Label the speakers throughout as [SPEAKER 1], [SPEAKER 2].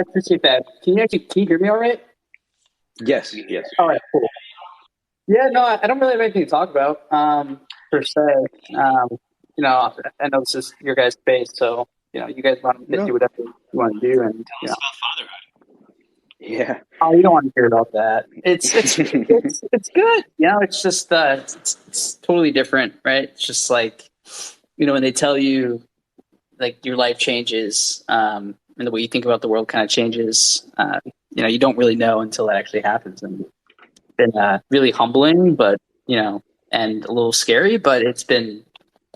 [SPEAKER 1] appreciate that. Can you hear me all right?
[SPEAKER 2] Yes.
[SPEAKER 1] All right, cool. Yeah, no, I don't really have anything to talk about, per se. Um, I know this is your guys' space, so, you guys want to do
[SPEAKER 2] No.
[SPEAKER 1] whatever you want to do. And,
[SPEAKER 3] Tell us about fatherhood.
[SPEAKER 2] Yeah.
[SPEAKER 1] oh, you don't want to hear about that. It's good. It's just, it's totally different, right? It's just like, when they tell you, like, your life changes, and the way you think about the world kind of changes, you don't really know until that actually happens. And it's been really humbling, but, and a little scary, but it's been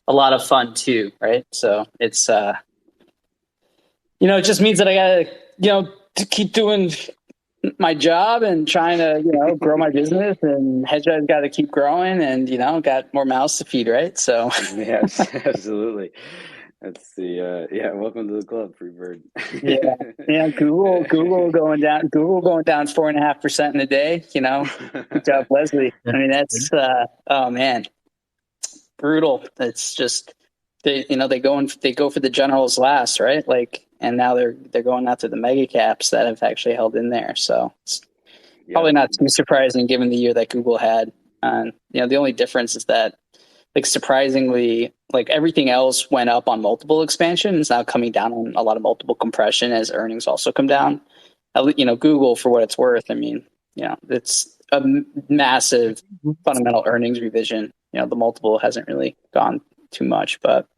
[SPEAKER 1] a lot of fun too, right? So it's, it just means that I gotta, to keep doing my job and trying to, grow my business, and Hedgeye's got to keep growing, and, got more mouths to feed, right? So
[SPEAKER 2] Yes, absolutely. That's the welcome to the club, Freebird.
[SPEAKER 1] yeah. Google going down 4.5% in a day. Good job, Leslie. I mean, that's oh man, brutal. It's just they go for the generals last, right? Like, and now they're going after the mega caps that have actually held in there. So it's probably not too surprising given the year that Google had. The only difference is that, like, surprisingly, like, everything else went up on multiple expansion. It's now coming down on a lot of multiple compression as earnings also come down. Google, for what it's worth, I mean, it's a massive fundamental earnings revision. The multiple hasn't really gone too much, but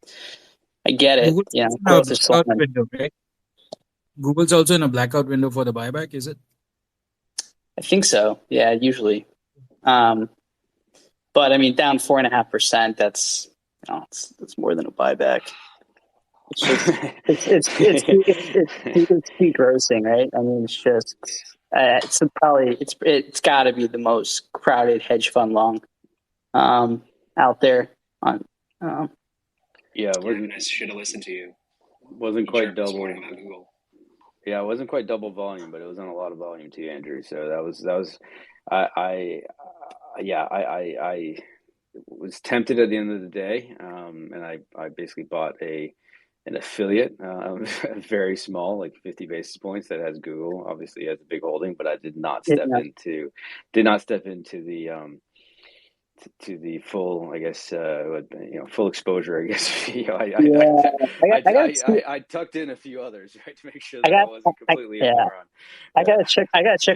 [SPEAKER 1] I get it. Growth is slowing.
[SPEAKER 4] Window, right? Google's also in a blackout window for the buyback, is it?
[SPEAKER 1] I think so. Yeah, usually. But I mean, down 4.5%. That's it's more than a buyback. It's just it's peak grossing, right? I mean, it's just it's got to be the most crowded hedge fund long out there.
[SPEAKER 3] I should have listened to you.
[SPEAKER 2] Wasn't quite double.
[SPEAKER 3] About Google.
[SPEAKER 2] Yeah, it wasn't quite double volume, but it was on a lot of volume too, Andrew. So that was, I was tempted at the end of the day, and I basically bought an affiliate, very small, like 50 basis points, that has Google. Obviously, has a big holding, but I did not step into the to the full, I guess, full exposure, I guess. I tucked in a few others, right, to make sure that I wasn't completely a moron.
[SPEAKER 1] I gotta check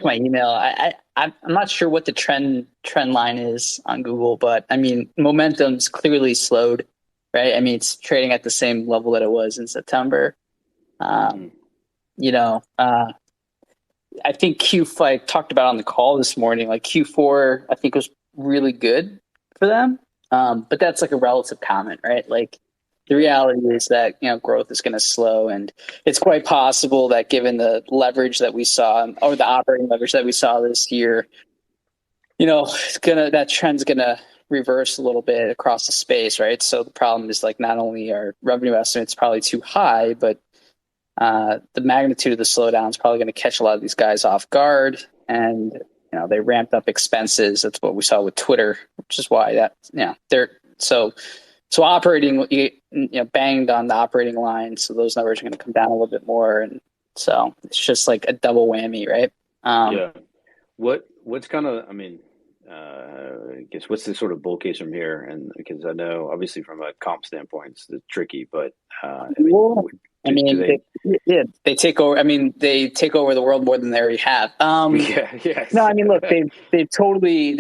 [SPEAKER 1] my email. I'm not sure what the trend line is on Google, but I mean, momentum's clearly slowed, right? I mean, it's trading at the same level that it was in September. I think Q4, I talked about on the call this morning, like Q4, I think was really good for them. But that's like a relative comment, right? Like, the reality is that, growth is going to slow, and it's quite possible that, given the leverage that we saw, or the operating leverage that we saw this year, that trend's going to reverse a little bit across the space, right? So the problem is, like, not only are revenue estimates probably too high, but the magnitude of the slowdown is probably going to catch a lot of these guys off guard, and they ramped up expenses. That's what we saw with Twitter, which is why they're so operating, banged on the operating line. So those numbers are going to come down a little bit more, and so it's just like a double whammy, right?
[SPEAKER 2] What's kind of, I guess, what's the sort of bull case from here? And because I know, obviously, from a comp standpoint, it's tricky, but
[SPEAKER 1] they take over. I mean, they take over the world more than they already have. No, I mean, look, they've totally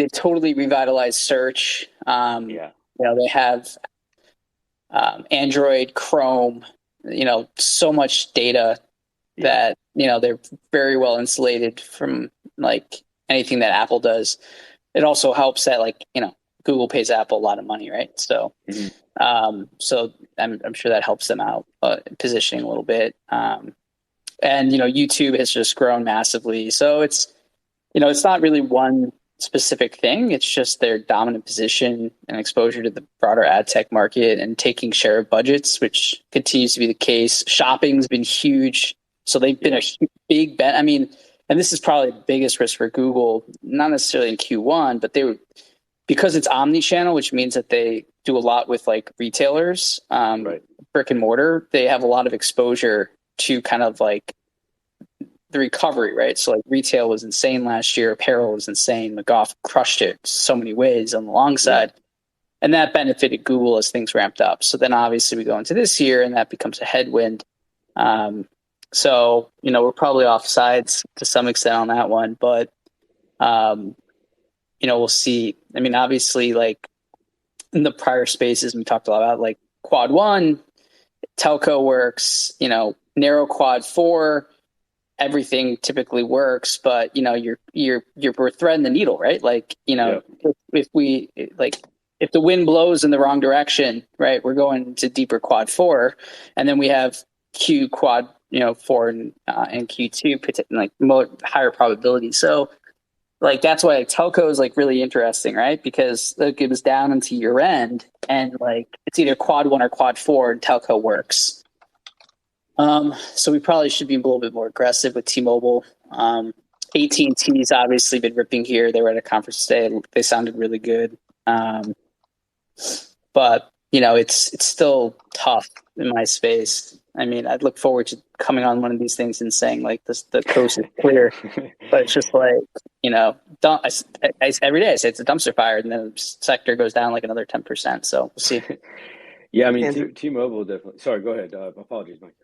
[SPEAKER 1] revitalized search. They have Android, Chrome. So much data that they're very well insulated from, like, anything that Apple does. It also helps that, like, Google pays Apple a lot of money, right? So, so I'm sure that helps them out positioning a little bit. And YouTube has just grown massively. So it's not really one specific thing. It's just their dominant position and exposure to the broader ad tech market and taking share of budgets, which continues to be the case. Shopping's been huge. So they've been a big bet. I mean, and this is probably the biggest risk for Google, not necessarily in Q1, but because it's omni-channel, which means that they do a lot with, like, retailers, brick and mortar. They have a lot of exposure to kind of, like, the recovery, right? So like retail was insane last year, apparel was insane. McGough crushed it so many ways on the long side. And that benefited Google as things ramped up. So then obviously we go into this year and that becomes a headwind. So, we're probably off sides to some extent on that one, but, we'll see. I mean, obviously, like in the prior spaces, we talked a lot about like quad one, telco works, narrow quad four, everything typically works, but we're threading the needle, right? Like, if the wind blows in the wrong direction, right, we're going to deeper quad four, and then we have Q quad, four and Q2, like higher probability. So like that's why telco is like really interesting, right? Because it was down into year end, and like it's either quad one or quad four, and telco works. So we probably should be a little bit more aggressive with T-Mobile. AT&T's obviously been ripping here. They were at a conference today. They sounded really good. But it's still tough in my space. I mean, I'd look forward to coming on one of these things and saying like the coast is clear, but it's just like, every day I say it's a dumpster fire, and then the sector goes down like another 10%. So we'll see.
[SPEAKER 2] Yeah, I mean, T-Mobile definitely. Sorry, go ahead. Apologies, Mike.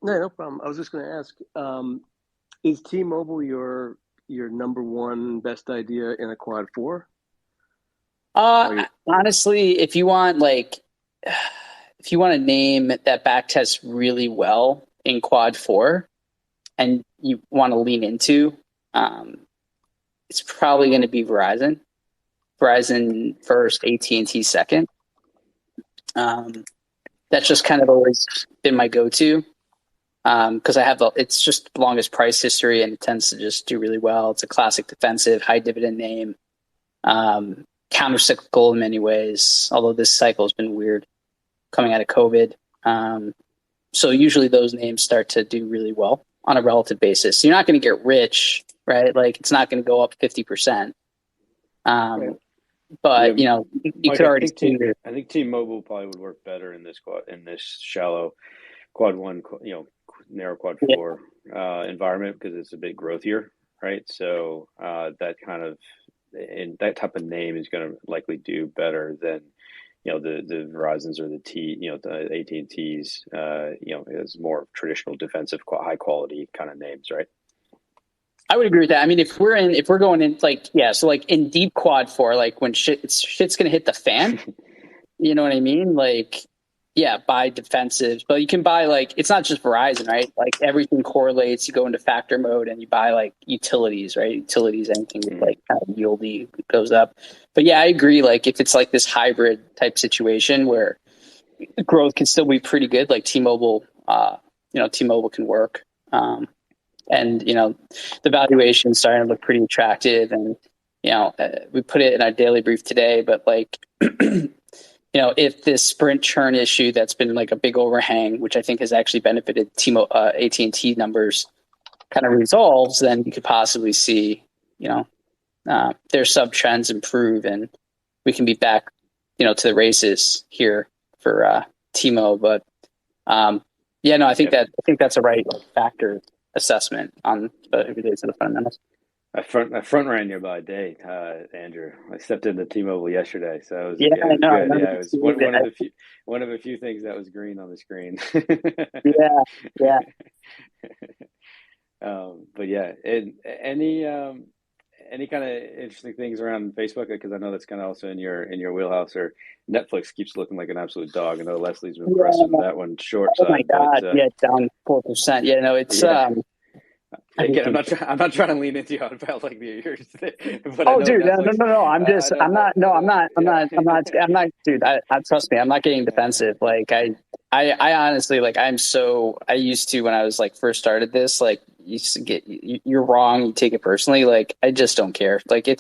[SPEAKER 5] No problem. I was just going to ask, is T-Mobile your number one best idea in a quad four?
[SPEAKER 1] Honestly, if you want a name that backtests really well in quad four and you want to lean into, it's probably going to be Verizon. Verizon first, AT&T second. That's just kind of always been my go-to. Because it's just the longest price history, and it tends to just do really well. It's a classic defensive, high dividend name, counter-cyclical in many ways, although this cycle has been weird coming out of COVID. So usually those names start to do really well on a relative basis. So you're not going to get rich, right? Like it's not going to go up 50%.
[SPEAKER 2] Right.
[SPEAKER 1] But, you
[SPEAKER 2] Mike,
[SPEAKER 1] could already see
[SPEAKER 2] I think T-Mobile probably would work better in this shallow quad one, narrow quad four environment, because it's a bit growthier, right? So that type of name is going to likely do better than the Verizons or the AT&Ts. It's more traditional defensive, high quality kind of names, right?
[SPEAKER 1] I would agree with that. I mean, if we're going in so like in deep quad four, like when shit's going to hit the fan, you know what I mean? Like, yeah, buy defensives, but you can buy it's not just Verizon, right? Like everything correlates. You go into factor mode and you buy like utilities, right? Utilities, anything with kind of yieldy goes up. But yeah, I agree. Like if it's like this hybrid type situation where growth can still be pretty good, like T-Mobile, T-Mobile can work. And the valuation is starting to look pretty attractive, and we put it in our daily brief today, but like if this Sprint churn issue that's been like a big overhang, which I think has actually benefited AT&T numbers, kind of resolves, then you could possibly see their sub trends improve, and we can be back to the races here for T-Mo. But I think that's a right factor assessment on every day to the fundamentals.
[SPEAKER 2] I front ran you by a day, Andrew. I stepped into T-Mobile yesterday, so it was
[SPEAKER 1] I know.
[SPEAKER 2] good. It was one of a few things that was green on the screen.
[SPEAKER 1] yeah.
[SPEAKER 2] But yeah, any kind of interesting things around Facebook, because I know that's kind of also in your wheelhouse. Or Netflix keeps looking like an absolute dog. I know Leslie's been impressed with that one short side.
[SPEAKER 1] Oh my god, down 4%. Yeah, no, it's.
[SPEAKER 2] Yeah. Again, I'm not trying to lean into you about like the years.
[SPEAKER 1] Oh, dude, Netflix, no. I'm not, dude. I trust me. I'm not getting defensive. Like I honestly, like I used to, when I was like first started this, like you're wrong. You take it personally. Like I just don't care. Like I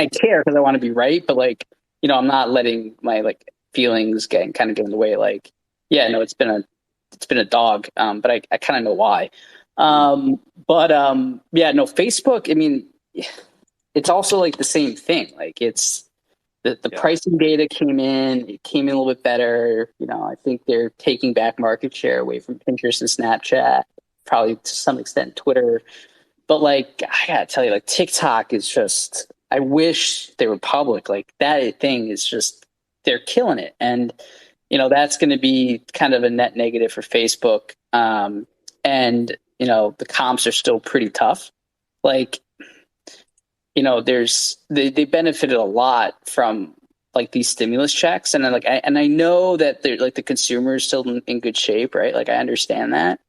[SPEAKER 1] care because I want to be right, but like, I'm not letting my like feelings get in the way. Like, yeah, no, it's been a dog. But I kind of know why. Facebook, I mean, it's also like the same thing. Like it's the pricing data came in a little bit better. I think they're taking back market share away from Pinterest and Snapchat, probably to some extent Twitter. But like, I gotta tell you, like TikTok is just, I wish they were public. Like that thing is just, they're killing it. And, that's going to be kind of a net negative for Facebook. And, the comps are still pretty tough. Like, they benefited a lot from like these stimulus checks. And then I know that they're like the consumer is still in good shape, right? Like I understand that.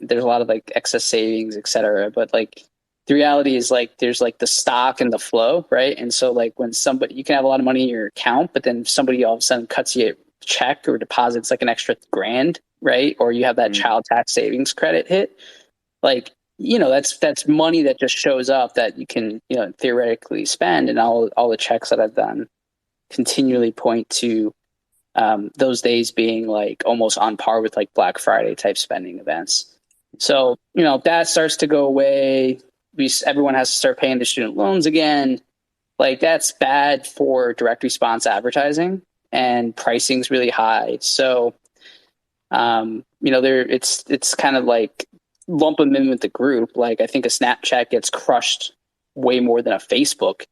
[SPEAKER 1] There's a lot of like excess savings, et cetera. But like the reality is like there's like the stock and the flow, right? And so like when somebody, you can have a lot of money in your account, but then somebody all of a sudden cuts you a check or deposits like an extra grand, right? Or you have that child tax savings credit hit. Like, that's money that just shows up that you can, theoretically spend. And all the checks that I've done continually point to those days being like almost on par with like Black Friday type spending events. So, if that starts to go away, everyone has to start paying their student loans again. Like that's bad for direct response advertising, and pricing's really high. So, it's kind of like lump them in with the group. Like I think a Snapchat gets crushed way more than a Facebook.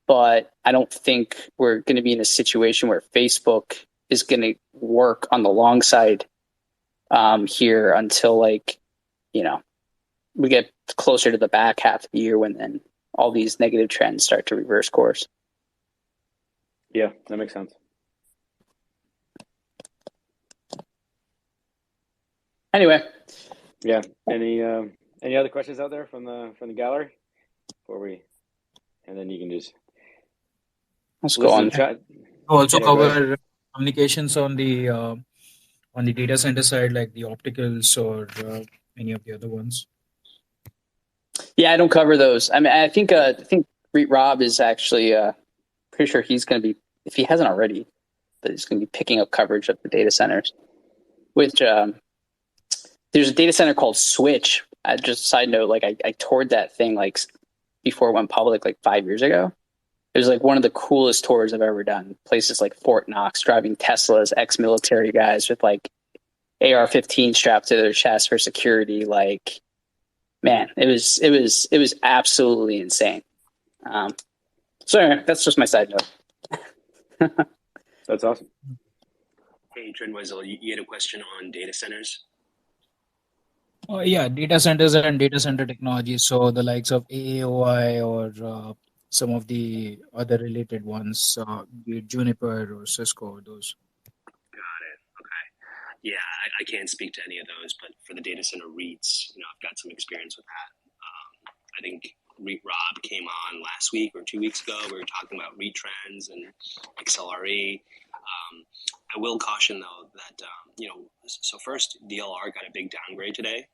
[SPEAKER 1] But I don't think we're going to be in a situation where Facebook is going to work on the long side here until like, we get closer to the back half of the year when then all these negative trends start to reverse course.
[SPEAKER 2] Yeah, that makes sense.
[SPEAKER 1] Anyway.
[SPEAKER 2] Yeah. Any other questions out there from the gallery and then you can just
[SPEAKER 1] let's go on.
[SPEAKER 2] Chat.
[SPEAKER 4] Also cover communications on the data center side, like the opticals or any of the other ones.
[SPEAKER 1] Yeah, I don't cover those. I mean, I think Rob is actually pretty sure he's going to be, if he hasn't already, that he's going to be picking up coverage of the data centers. Which there's a data center called Switch. Just side note, like I toured that thing like before it went public like 5 years ago. It was like one of the coolest tours I've ever done. Places like Fort Knox, driving Teslas, ex-military guys with like AR-15 strapped to their chest for security. Like, man, it was absolutely insane. So anyway, that's just my side note.
[SPEAKER 2] That's awesome.
[SPEAKER 3] Hey, Trendweasel, you had a question on data centers?
[SPEAKER 4] Yeah, data centers and data center technology. So the likes of AAOI or some of the other related ones, be it Juniper or Cisco, those.
[SPEAKER 3] Got it. Okay. Yeah, I can't speak to any of those, but for the data center REITs, I've got some experience with that. I think REIT Rob came on last week or 2 weeks ago. We were talking about REIT trends and XLRE. I will caution though that so first DLR got a big downgrade today.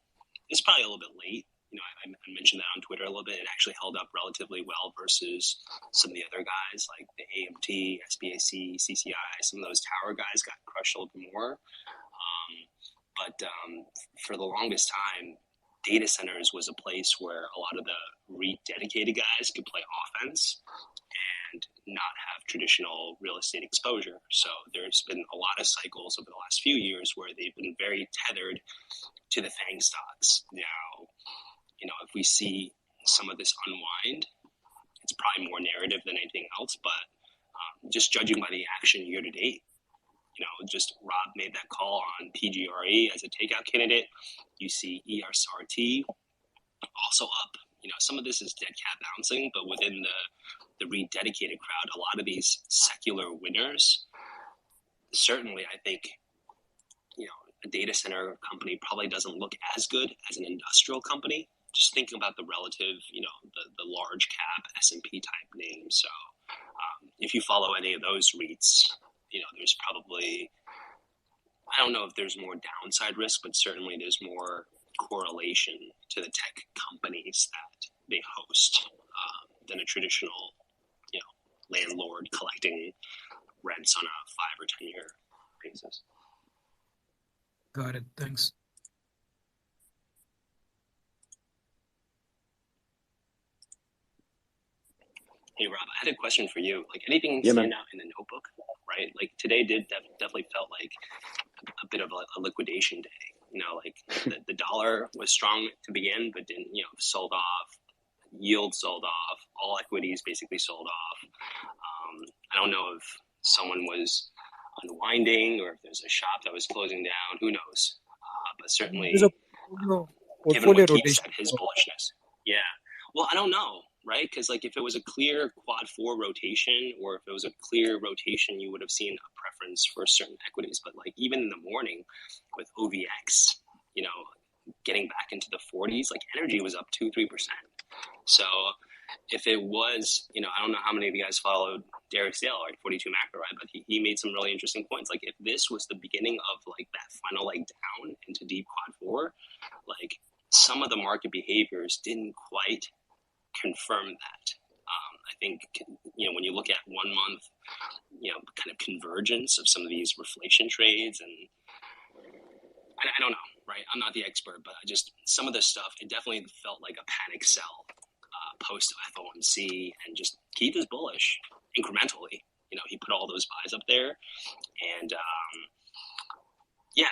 [SPEAKER 3] It's probably a little bit late. I mentioned that on Twitter a little bit. It actually held up relatively well versus some of the other guys like the AMT, SBAC, CCI. Some of those tower guys got crushed a little bit more. But for the longest time, data centers was a place where a lot of the REIT dedicated guys could play offense and not have traditional real estate exposure. So there's been a lot of cycles over the last few years where they've been very tethered to the FANG stocks. Now, if we see some of this unwind, it's probably more narrative than anything else, but just judging by the action year to date, just Rob made that call on PGRE as a takeout candidate. You see ERSRT also up. Some of this is dead cat bouncing, but within the REIT dedicated crowd, a lot of these secular winners, certainly I think, a data center company probably doesn't look as good as an industrial company. Just thinking about the relative, the large cap S&P type names. So if you follow any of those REITs, there's probably, I don't know if there's more downside risk, but certainly there's more correlation to the tech companies that they host than a traditional, landlord collecting rents on a 5 or 10 year basis.
[SPEAKER 4] Got it. Thanks.
[SPEAKER 3] Hey, Rob, I had a question for you. Like anything stand out in the notebook, right? Like today definitely felt like a bit of a liquidation day. Like the dollar was strong to begin, but didn't, sold off. Yield sold off. All equities basically sold off. I don't know if someone was unwinding or if there's a shop that was closing down. Who knows? But
[SPEAKER 4] There's a
[SPEAKER 3] certainly, given
[SPEAKER 4] portfolio
[SPEAKER 3] what Keith
[SPEAKER 4] rotation.
[SPEAKER 3] said, his bullishness. Yeah. Well, I don't know, right? Because if it was a clear quad 4 rotation, or if it was a clear rotation, you would have seen a preference for certain equities. But even in the morning with OVX, getting back into the 40s, energy was up 2-3%. So if it was, I don't know how many of you guys followed Derek Sale, 42 Macro, right? But he made some really interesting points. If this was the beginning of that final leg down into deep quad 4, some of the market behaviors didn't quite confirm that. I think, when you look at 1 month, kind of convergence of some of these reflation trades, and I don't know, right? I'm not the expert, but some of this stuff, it definitely felt like a panic sell post FOMC, and just Keith is bullish incrementally. He put all those buys up there, and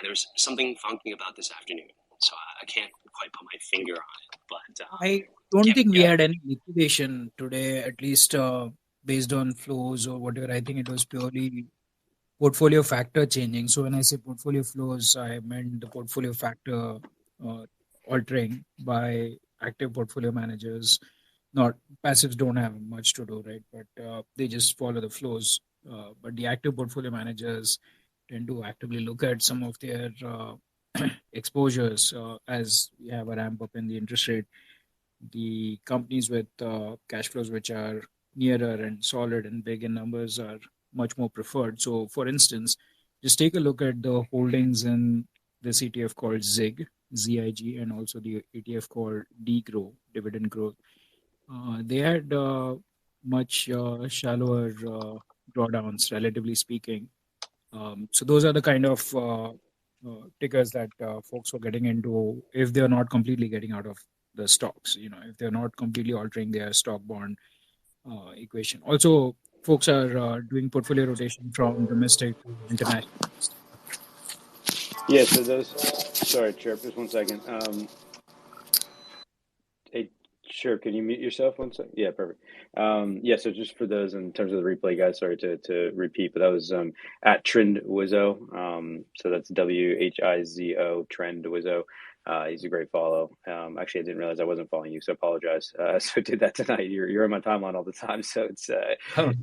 [SPEAKER 3] there's something funky about this afternoon. So I can't quite put my finger on it, but
[SPEAKER 4] I don't think we had any liquidation today, at least based on flows or whatever. I think it was purely portfolio factor changing. So when I say portfolio flows, I meant the portfolio factor altering by active portfolio managers. Not passives don't have much to do, right? But they just follow the flows. But the active portfolio managers tend to actively look at some of their exposures as we have a ramp up in the interest rate. The companies with cash flows which are nearer and solid and big in numbers are much more preferred. So, for instance, just take a look at the holdings in this ETF called ZIG, ZIG, and also the ETF called DGROW, Dividend Growth. They had much shallower drawdowns, relatively speaking. So those are the kind of tickers that folks were getting into if they're not completely getting out of the stocks, if they're not completely altering their stock bond equation. Also, folks are doing portfolio rotation from domestic to international.
[SPEAKER 2] Yeah, so those, sorry, Chirp, just 1 second. Hey, Chirp, can you mute yourself 1 second? Yeah, perfect. So just for those in terms of the replay, guys, sorry to repeat, but that was at Trend Wizzo. So that's WHIZO, Trend Wizzo. He's a great follow. Actually, I didn't realize I wasn't following you, so I apologize. So I did that tonight. You're on my timeline all the time, so it's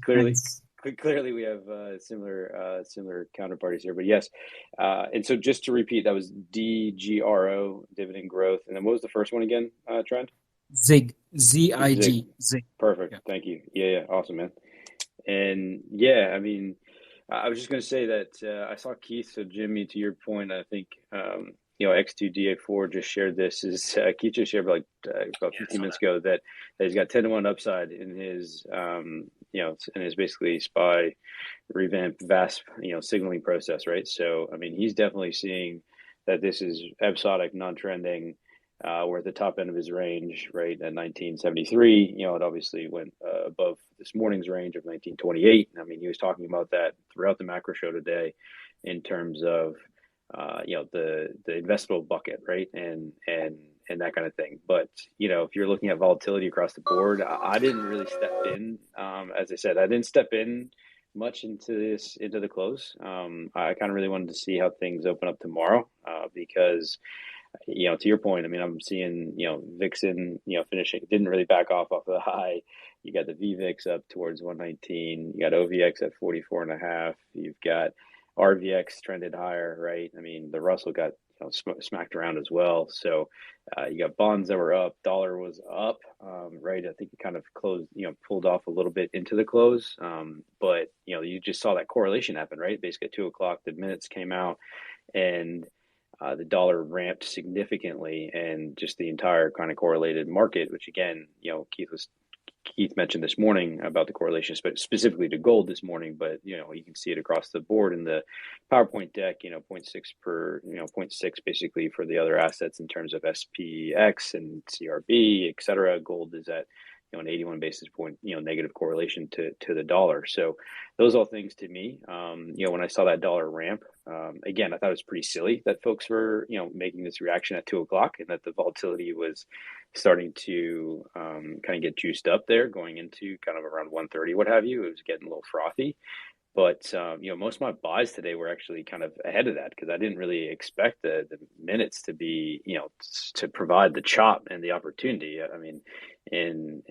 [SPEAKER 2] clearly we have similar counterparties here. But yes, and so just to repeat, that was DGRO, dividend growth, and then what was the first one again, Trend?
[SPEAKER 4] ZIG, ZIG, ZIG.
[SPEAKER 2] Perfect. Yeah. Thank you. Yeah, awesome, man. And yeah, I mean, I was just going to say that I saw Keith. So Jimmy, to your point, I think X2DA4 just shared this. Keith just shared about 15 minutes ago that he's got 10-to-1 upside in his in his basically SPY revamped VASP signaling process, right? So I mean, he's definitely seeing that this is episodic, non-trending. We're at the top end of his range, right, at 1973. It obviously went above this morning's range of 1928. I mean, he was talking about that throughout the macro show today in terms of, the investable bucket, right, and that kind of thing. But, if you're looking at volatility across the board, I didn't really step in. As I said, I didn't step in much into the close. I kind of really wanted to see how things open up tomorrow because to your point, I mean, I'm seeing, Vixen, finishing, didn't really back off of the high. You got the VVIX up towards 119. You got OVX at 44.5. You've got RVX trended higher, right? I mean, the Russell got smacked around as well. So you got bonds that were up. Dollar was up, right? I think it kind of closed, pulled off a little bit into the close. But, you just saw that correlation happen, right? Basically at 2 o'clock, the minutes came out and the dollar ramped significantly, and just the entire kind of correlated market, which again, Keith mentioned this morning about the correlation, specifically to gold this morning, but you can see it across the board in the PowerPoint deck. 0.6 per 0.6 basically for the other assets in terms of SPX and CRB, etc. Gold is at an 81 basis point, negative correlation to the dollar. So those all things to me, when I saw that dollar ramp, again, I thought it was pretty silly that folks were, making this reaction at 2 o'clock, and that the volatility was starting to kind of get juiced up there going into kind of around 130, what have you. It was getting a little frothy. But most of my buys today were actually kind of ahead of that, because I didn't really expect the minutes to be, to provide the chop and the opportunity. I mean, in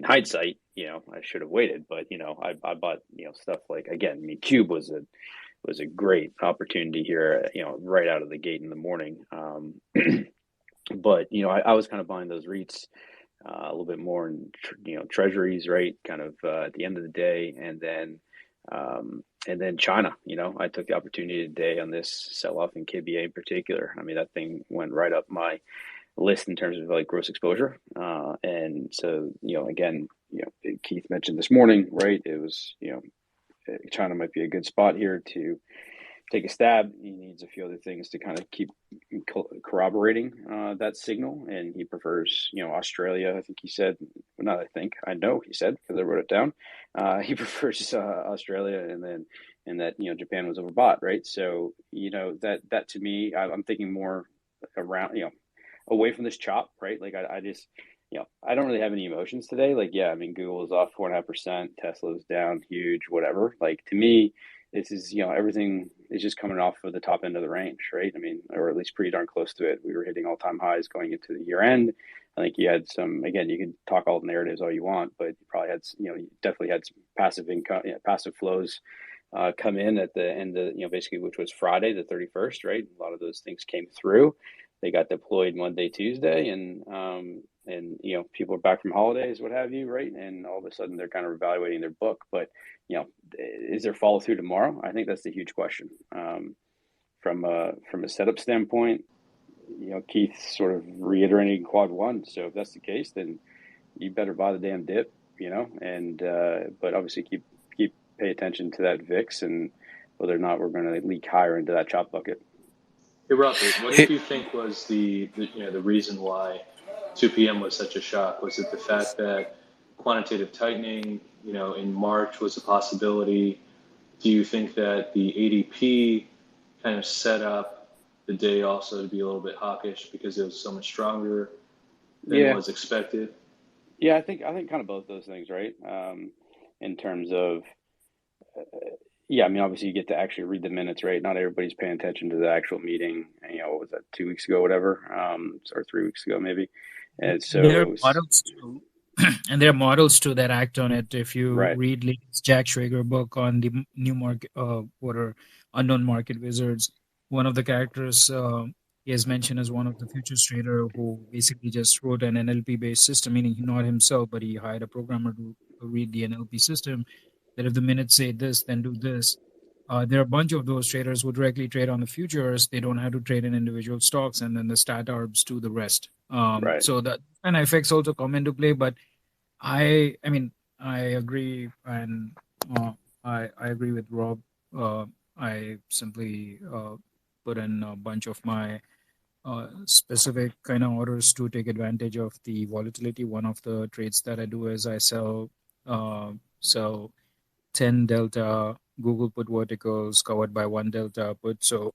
[SPEAKER 2] hindsight, I should have waited, but I bought stuff like, again, I mean, Cube was a great opportunity here, right out of the gate in the morning. But I was kind of buying those REITs a little bit more in treasuries, right? Kind of at the end of the day, and then China. I took the opportunity today on this sell-off in KBA in particular. I mean, that thing went right up my list in terms of like gross exposure. And so again, Keith mentioned this morning, right? It was China might be a good spot here to take a stab. He needs a few other things to kind of keep corroborating that signal, and he prefers, Australia. I think he said, well, not I think, I know he said, because I wrote it down. He prefers Australia, and that Japan was overbought, right? So that to me, I'm thinking more around, away from this chop, right? Like I just. I don't really have any emotions today. Like, yeah, I mean, Google is off 4.5%, Tesla's down huge, whatever. Like, to me, this is, everything is just coming off of the top end of the range, right? I mean, or at least pretty darn close to it. We were hitting all-time highs going into the year end. I think you had some, again, you can talk all the narratives all you want, but you probably had, you definitely had some passive income, passive flows come in at the end of, basically, which was Friday, the 31st, right? A lot of those things came through. They got deployed Monday, Tuesday, and people are back from holidays, what have you, right? And all of a sudden they're kind of evaluating their book. But is there follow through tomorrow? I think that's the huge question. From a setup standpoint, Keith sort of reiterating quad one. So if that's the case, then you better buy the damn dip, and but obviously pay attention to that VIX and whether or not we're going to leak higher into that chop bucket.
[SPEAKER 6] Hey, Robert, what did you think was the reason why 2 p.m. was such a shock? Was it the fact that quantitative tightening, in March was a possibility? Do you think that the ADP kind of set up the day also to be a little bit hawkish because it was so much stronger than was expected?
[SPEAKER 2] Yeah, I think kind of both those things, right? In terms of, I mean, obviously you get to actually read the minutes, right? Not everybody's paying attention to the actual meeting. What was that, 2 weeks ago, whatever, or 3 weeks ago, maybe. And so
[SPEAKER 4] there are models too, and there are models too that act on it. If you read Jack Schwager book on the new market, unknown market wizards, one of the characters he has mentioned as one of the futures trader who basically just wrote an NLP based system, meaning not himself, but he hired a programmer to read the NLP system. That if the minutes say this, then do this. There are a bunch of those traders who directly trade on the futures. They don't have to trade in individual stocks, and then the stat arbs do the rest. So that kind of effects also come into play. But I mean, I agree, and I agree with Rob. I simply put in a bunch of my specific kind of orders to take advantage of the volatility. One of the trades that I do is I sell 10 delta Google put verticals covered by 1 delta put. So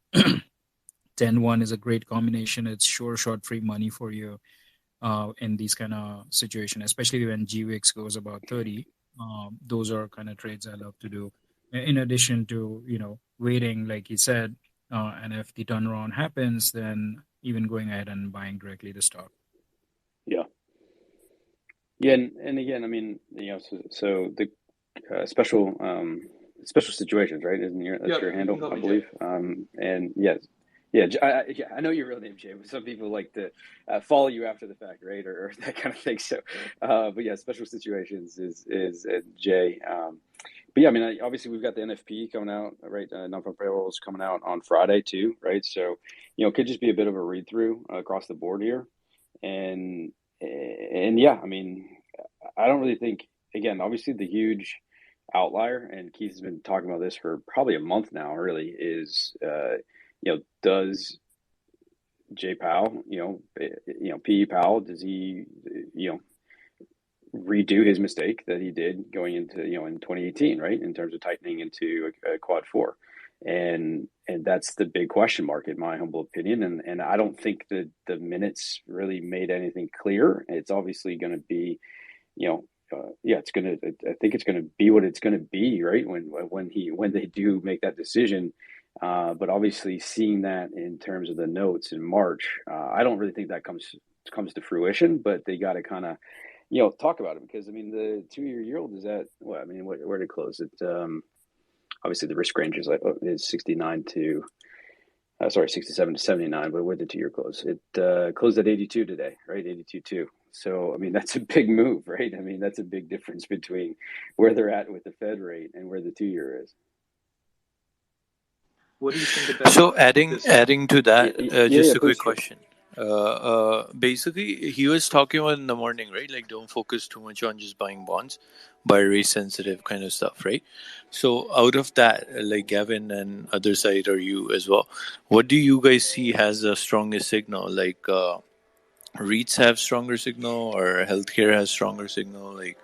[SPEAKER 4] 10-1 is a great combination. It's sure short free money for you in these kind of situations, especially when GWIX goes about 30. Those are kind of trades I love to do. In addition to, waiting, like he said, and if the turnaround happens, then even going ahead and buying directly the stock.
[SPEAKER 2] Yeah. And again, I mean, so the special situations, right? Isn't that's your handle, I believe. And yes, I know your real name, Jay. But some people like to follow you after the fact, right, or that kind of thing. So, but yeah, special situations is Jay. But yeah, I mean, obviously we've got the NFP coming out, right? Non-farm payrolls coming out on Friday too, right? So, it could just be a bit of a read through across the board here, and yeah, I mean, I don't really think. Again, obviously the huge outlier, and Keith has been talking about this for probably a month now, really, is, does Jay Powell, P.E. Powell, does he, redo his mistake that he did going into, in 2018, right? In terms of tightening into a quad four. And that's the big question mark in my humble opinion. And I don't think that the minutes really made anything clear. It's obviously going to be, I think it's going to be what it's going to be, right? When they do make that decision. But obviously seeing that in terms of the notes in March, I don't really think that comes to fruition, but they got to kind of, talk about it, because I mean, the 2-year yield is at, well, I mean, where did it close? It, obviously the risk range is 67 to 79, but where did the 2-year close? It closed at 82 today, right? 82.2. So, I mean, that's a big move, right? I mean, that's a big difference between where they're at with the Fed rate and where the 2-year is.
[SPEAKER 6] What do you think about?
[SPEAKER 7] So adding to that, just a quick
[SPEAKER 2] please, sure.
[SPEAKER 7] question. Basically, he was talking about in the morning, right? Like, don't focus too much on just buying bonds, buy rate sensitive kind of stuff, right? So out of that, like Gavin and other side, or you as well, what do you guys see has the strongest signal? Like, REITs have stronger signal, or healthcare has stronger signal, like,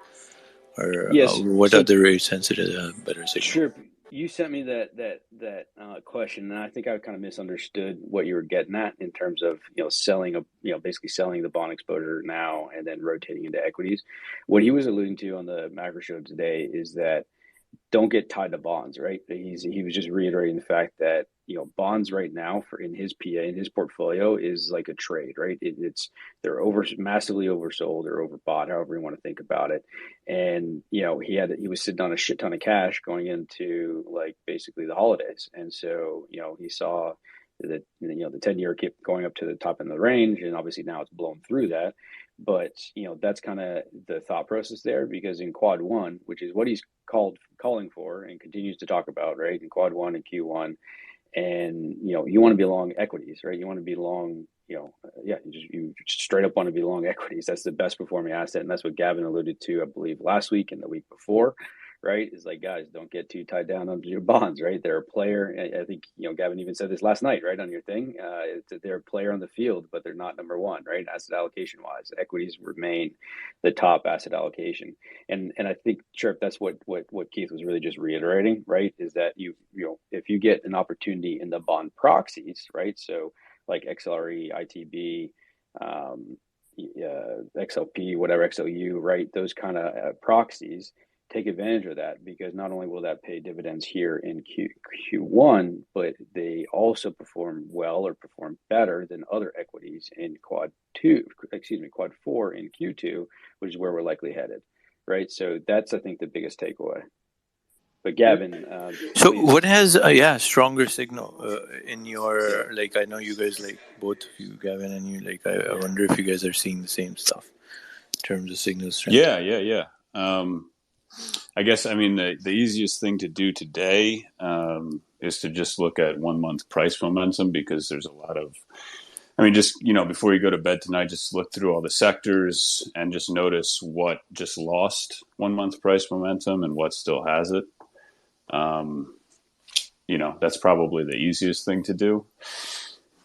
[SPEAKER 7] or
[SPEAKER 2] Yes.
[SPEAKER 7] what
[SPEAKER 2] So,
[SPEAKER 7] other rate sensitive have better signal?
[SPEAKER 2] sure. You sent me that question, and I think I kind of misunderstood what you were getting at in terms of basically selling the bond exposure now and then rotating into equities. What he was alluding to on the macro show today is that don't get tied to bonds, right? He was just reiterating the fact that bonds right now in his portfolio is like a trade, right? They're massively oversold or overbought, however you want to think about it. And he was sitting on a shit ton of cash going into like basically the holidays, and so he saw that the 10-year kept going up to the top end of the range, and obviously now it's blown through that. But that's kind of the thought process there, because in quad one, which is what he's calling for and continues to talk about, right? In quad one and Q1, and you want to be long equities, right? You want to be long, you just straight up want to be long equities. That's the best performing asset, and that's what Gavin alluded to, I believe, last week and the week before. Right? Is like, guys, don't get too tied down on your bonds, right? They're a player. I think, Gavin even said this last night, right, on your thing. They're a player on the field, but they're not number one, right? Asset allocation wise, equities remain the top asset allocation. And I think, Chirp, that's what Keith was really just reiterating, right? Is that if you get an opportunity in the bond proxies, right? So like XLRE, ITB, XLP, whatever, XLU, right? Those kind of proxies. Take advantage of that, because not only will that pay dividends here in Q1, but they also perform well or perform better than other equities in quad four in Q2, which is where we're likely headed, right? So that's, I think, the biggest takeaway. But Gavin,
[SPEAKER 7] so
[SPEAKER 2] please.
[SPEAKER 7] what has stronger signal in your, like, I know you guys, like, both of you, Gavin and you, like, I wonder if you guys are seeing the same stuff in terms of signal strength.
[SPEAKER 8] Yeah. I guess, I mean, the easiest thing to do today is to just look at 1 month price momentum, because there's a lot of, I mean, just, before you go to bed tonight, just look through all the sectors and just notice what just lost 1 month price momentum and what still has it. That's probably the easiest thing to do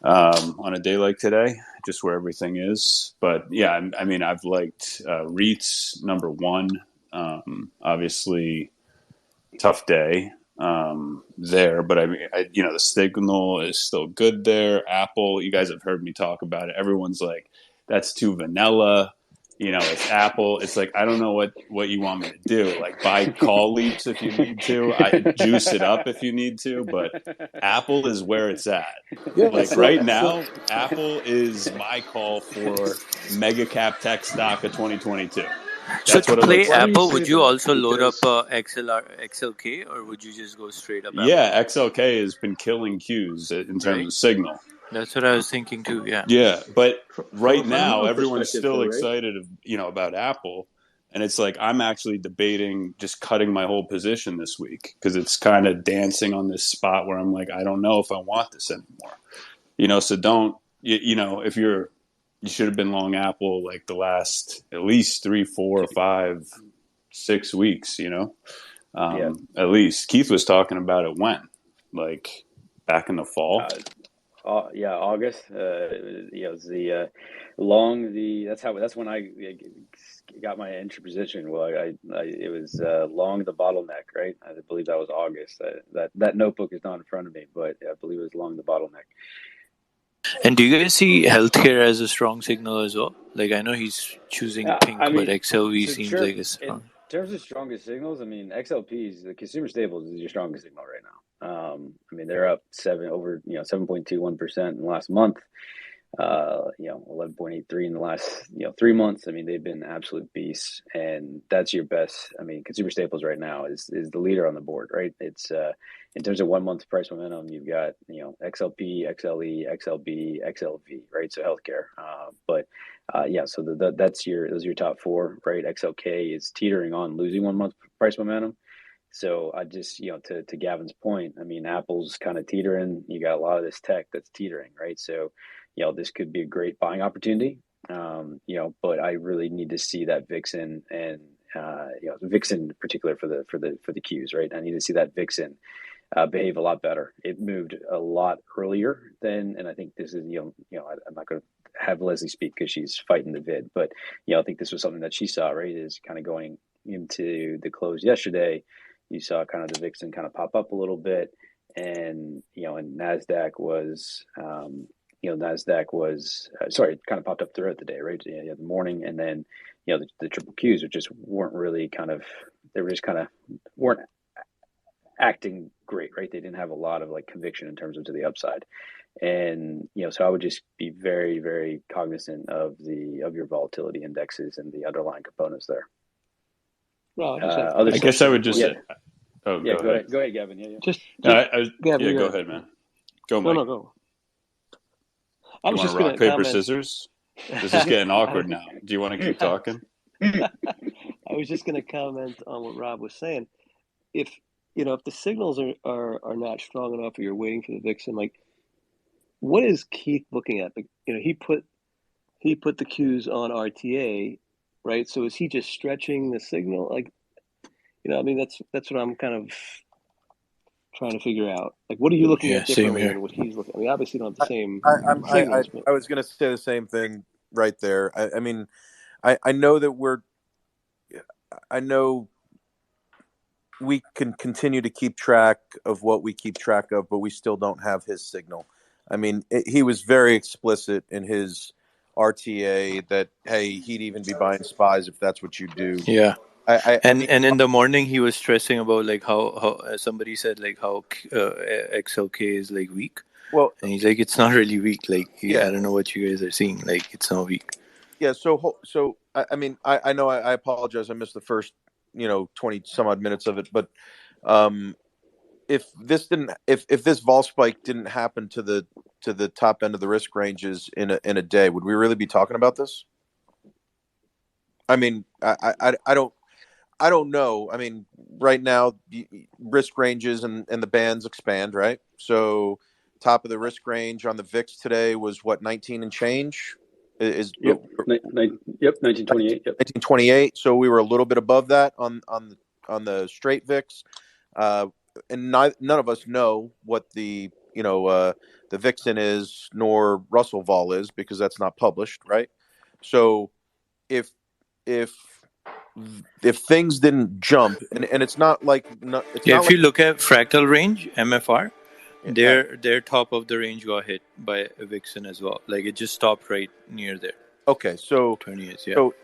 [SPEAKER 8] on a day like today, just where everything is. But yeah, I mean, I've liked REITs number one. Obviously tough day there, but I mean, the signal is still good there. Apple, you guys have heard me talk about it. Everyone's like, that's too vanilla. It's Apple. It's like, I don't know what you want me to do. Like, buy call leaps if you need to. I juice it up if you need to. But Apple is where it's at.
[SPEAKER 5] Yeah,
[SPEAKER 8] like right now, Apple is my call for mega cap tech stock of 2022.
[SPEAKER 7] So to play Apple, would you
[SPEAKER 6] that?
[SPEAKER 7] also load up XLK, or would you just go straight up?
[SPEAKER 8] Yeah, Apple? XLK has been killing Qs in terms of signal.
[SPEAKER 7] That's what I was thinking too. Yeah.
[SPEAKER 8] Yeah, but right
[SPEAKER 6] from
[SPEAKER 8] now
[SPEAKER 6] a
[SPEAKER 8] everyone's still
[SPEAKER 6] right?
[SPEAKER 8] excited, about Apple, and it's like I'm actually debating just cutting my whole position this week, because it's kind of dancing on this spot where I'm like, I don't know if I want this anymore. So don't if you should have been long Apple like the last at least 3, 4, 5, 6 weeks. At least Keith was talking about it when, like, back in the fall.
[SPEAKER 2] August. It's the long the that's when I got my entry position. Well, it was long the bottleneck, right? I believe that was August. That notebook is not in front of me, but I believe it was long the bottleneck.
[SPEAKER 7] And do you guys see healthcare as a strong signal as well? Like, I know he's choosing pink,
[SPEAKER 2] I
[SPEAKER 7] but
[SPEAKER 2] mean,
[SPEAKER 7] XLV
[SPEAKER 2] so
[SPEAKER 7] seems
[SPEAKER 2] sure,
[SPEAKER 7] like it's strong.
[SPEAKER 2] in terms of strongest signals, I mean, XLPs, the consumer staples is your strongest signal right now. I mean, they're up 7.21% in the last month. 11.83 in the last 3 months. I mean, they've been absolute beasts, and that's your best. I mean, consumer staples right now is the leader on the board, right? It's in terms of 1 month price momentum, you've got XLP, XLE, XLB, XLV, right? So healthcare, so those are your top four, right? XLK is teetering on losing 1 month price momentum. So I just, to Gavin's point, I mean, Apple's kind of teetering. You got a lot of this tech that's teetering, right? So, this could be a great buying opportunity. But I really need to see that Vixen and Vixen in particular for the Qs, right? I need to see that Vixen behave a lot better. It moved a lot earlier than, and I think this is, I'm not going to have Leslie speak because she's fighting the vid, but I think this was something that she saw, right? Is kind of going into the close yesterday. You saw kind of the Vixen kind of pop up a little bit, and and NASDAQ was. It kind of popped up throughout the day, right? The morning, and then the triple Qs just weren't really weren't acting great, right? They didn't have a lot of conviction in terms of to the upside, and so I would just be very, very cognizant of your volatility indexes and the underlying components there.
[SPEAKER 5] Well,
[SPEAKER 8] I guess I would just say, go ahead.
[SPEAKER 2] Go ahead, Gavin. Yeah.
[SPEAKER 5] Gavin,
[SPEAKER 8] go ahead, man. Go, Mike.
[SPEAKER 5] No, go.
[SPEAKER 8] You want to rock, paper, scissors? This is getting awkward now. Do you want to keep talking?
[SPEAKER 5] I was just going to comment on what Rob was saying. If the signals are not strong enough, or you're waiting for the Vixen, what is Keith looking at? He put the Qs on RTA, right? So is he just stretching the signal? I mean, that's what I'm kind of trying to figure out. What are you looking at differently than what he's looking at? I mean, obviously, you don't have the same signals.
[SPEAKER 9] I was going to say the same thing right there. I mean, I know that I know we can continue to keep track of what we keep track of, but we still don't have his signal. I mean, he was very explicit in his RTA that, hey, he'd even be buying SPYs if that's what you do.
[SPEAKER 7] Yeah. And in the morning he was stressing about how somebody said how XLK is weak. Well, and he's like, it's not really weak. I don't know what you guys are seeing. It's not weak.
[SPEAKER 9] Yeah. So I mean, I know I apologize. I missed the first 20 some odd minutes of it, but if this vol spike didn't happen to the top end of the risk ranges in a day, would we really be talking about this? I mean, I don't know. I mean, right now, risk ranges and the bands expand, right? So, top of the risk range on the VIX today was what, 19 and change?
[SPEAKER 2] Yep, 1928. Yep,
[SPEAKER 9] 1928. So we were a little bit above that on the straight VIX, and none of us know what the Vixen is nor Russell Vol is because that's not published, right? So if things didn't jump, and it's not
[SPEAKER 7] if you look at fractal range MFR, their top of the range got hit by a Vixen as well. It just stopped right near there.
[SPEAKER 9] Okay, so
[SPEAKER 7] 20 years, yeah.
[SPEAKER 9] So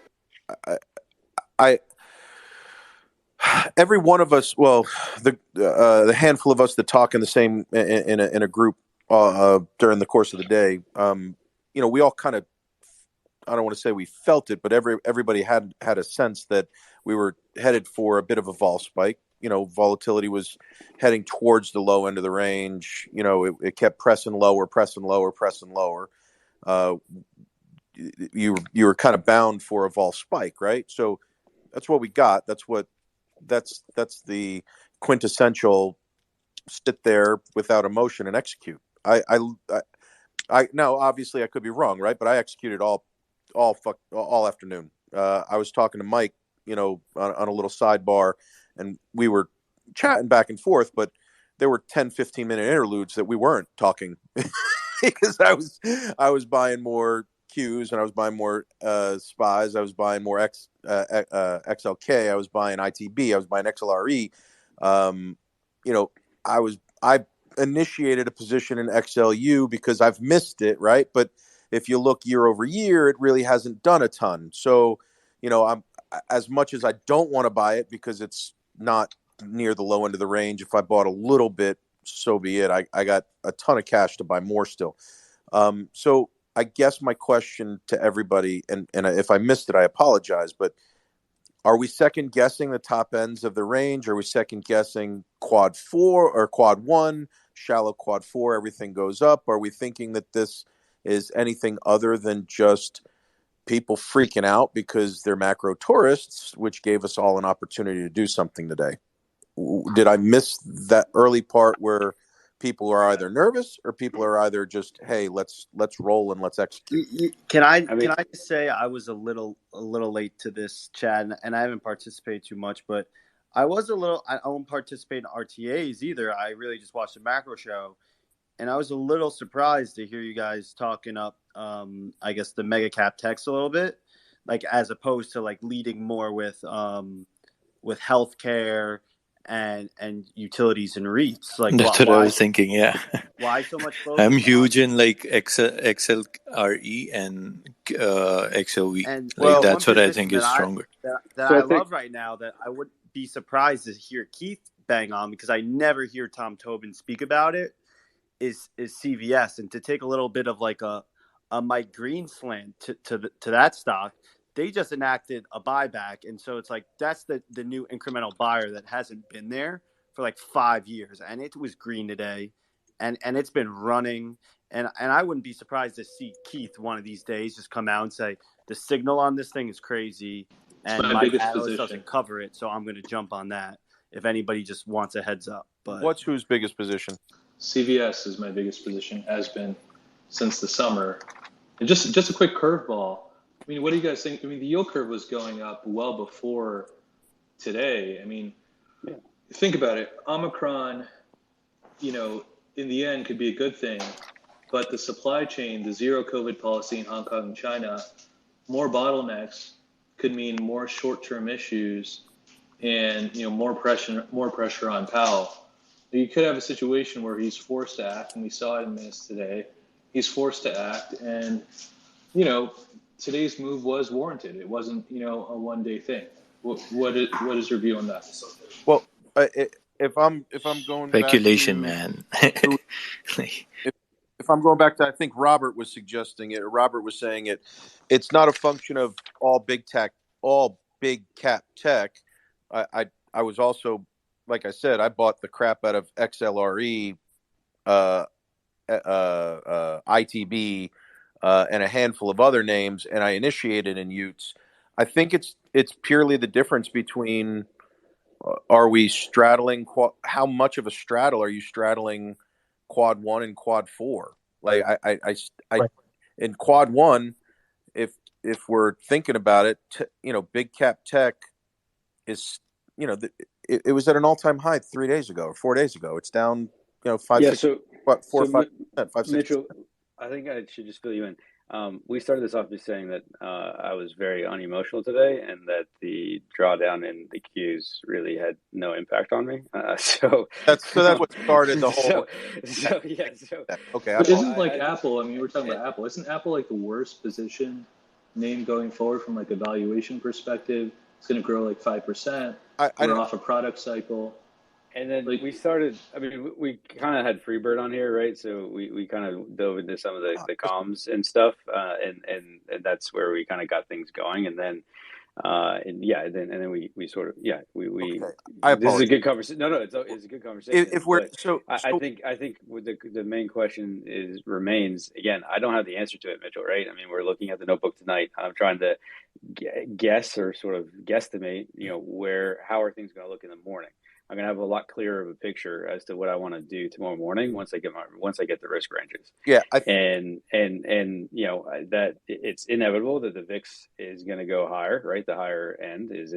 [SPEAKER 9] I every one of us, well, the handful of us that talk in the same in a group during the course of the day, we all kind of, I don't want to say we felt it, but everybody had a sense that we were headed for a bit of a vol spike. Volatility was heading towards the low end of the range. It kept pressing lower. You were kind of bound for a vol spike, right? So that's what we got. That's the quintessential sit there without emotion and execute. I now obviously I could be wrong, right? But I executed all afternoon. I was talking to Mike, on a little sidebar, and we were chatting back and forth, but there were 10, 15-minute interludes that we weren't talking, because I was buying more Qs and I was buying more SPYs. I was buying more XLK. I was buying ITB. I was buying XLRE. You know, I initiated a position in XLU because I've missed it, right? But if you look year over year, it really hasn't done a ton. So, you know, I'm as much as I don't want to buy it because it's not near the low end of the range. If I bought a little bit, so be it. I got a ton of cash to buy more still. So I guess my question to everybody, and if I missed it, I apologize, but are we second guessing the top ends of the range? Are we second guessing quad 4 or quad 1, shallow quad 4, everything goes up? Are we thinking that this is anything other than just people freaking out because they're macro tourists, which gave us all an opportunity to do something today? Did I miss that early part where people are either nervous or people are either just, hey, let's roll and let's execute?
[SPEAKER 10] Can I just say I was a little late to this, Chad, and I haven't participated too much, but I don't participate in RTAs either. I really just watched the macro show, and I was a little surprised to hear you guys talking up, I guess, the mega cap techs a little bit, like as opposed to like leading more with healthcare and utilities and REITs. Like
[SPEAKER 7] That's what I was thinking. Yeah,
[SPEAKER 10] why so much focus?
[SPEAKER 7] I'm huge in like XLRE and XOV.
[SPEAKER 10] And
[SPEAKER 7] like that's what I think is stronger.
[SPEAKER 10] I love right now that I wouldn't be surprised to hear Keith bang on, because I never hear Tom Tobin speak about it, is CVS, and to take a little bit of like a Mike Green slant to that stock. They just enacted a buyback, and so it's like that's the new incremental buyer that hasn't been there for like 5 years, and it was green today, and it's been running, and I wouldn't be surprised to see Keith one of these days just come out and say the signal on this thing is crazy, and my analyst doesn't cover it, so I'm going to jump on that if anybody just wants a heads up. But
[SPEAKER 9] what's whose biggest position?
[SPEAKER 6] CVS is my biggest position, has been since the summer, and just a quick curveball. I mean, what do you guys think? I mean, the yield curve was going up well before today. I mean, think about it. Omicron, you know, in the end could be a good thing, but the supply chain, the zero COVID policy in Hong Kong and China, more bottlenecks could mean more short-term issues and, you know, more pressure on Powell. You could have a situation where he's forced to act, and we saw it in this today. He's forced to act, and, you know, today's move was warranted. It wasn't, you know, a one-day thing. What is your view on that?
[SPEAKER 9] Well, if I'm going
[SPEAKER 7] speculation,
[SPEAKER 9] back
[SPEAKER 7] to, man.
[SPEAKER 9] if I'm going back to, I think Robert was suggesting it, or Robert was saying it, it's not a function of all big cap tech. I was also, like I said, I bought the crap out of XLRE, ITB, and a handful of other names, and I initiated in Utes. I think it's purely the difference between are we straddling how much of a straddle are you straddling quad 1 and quad 4? Like I right. In quad 1, if we're thinking about it, you know, big cap tech is, you know, it was at an all-time high 3 days ago or 4 days ago. It's down, you know, 4 or 5%, 5-6%.
[SPEAKER 2] Mitchell, I think I should just fill you in. We started this off just saying that I was very unemotional today, and that the drawdown in the Qs really had no impact on me. So that's
[SPEAKER 9] what started the whole.
[SPEAKER 6] Okay. But isn't like Apple? I mean, we're talking about Apple. Isn't Apple like the worst position name going forward from like a valuation perspective? It's going to grow like 5%. We're off a product cycle.
[SPEAKER 2] And then we started, I mean, we kind of had Freebird on here, right? So we kind of dove into some of the comms and stuff. And that's where we kind of got things going. And then, then we sort of, okay. This is a good conversation. No, it's a good conversation.
[SPEAKER 9] If we're,
[SPEAKER 2] I think with the main question remains, again, I don't have the answer to it, Mitchell, right? I mean, we're looking at the notebook tonight. I'm trying to guess or sort of guesstimate, you know, how are things going to look in the morning? I'm gonna have a lot clearer of a picture as to what I want to do tomorrow morning once I get the risk ranges.
[SPEAKER 9] Yeah,
[SPEAKER 2] and that it's inevitable that the VIX is going to go higher, right? The higher end is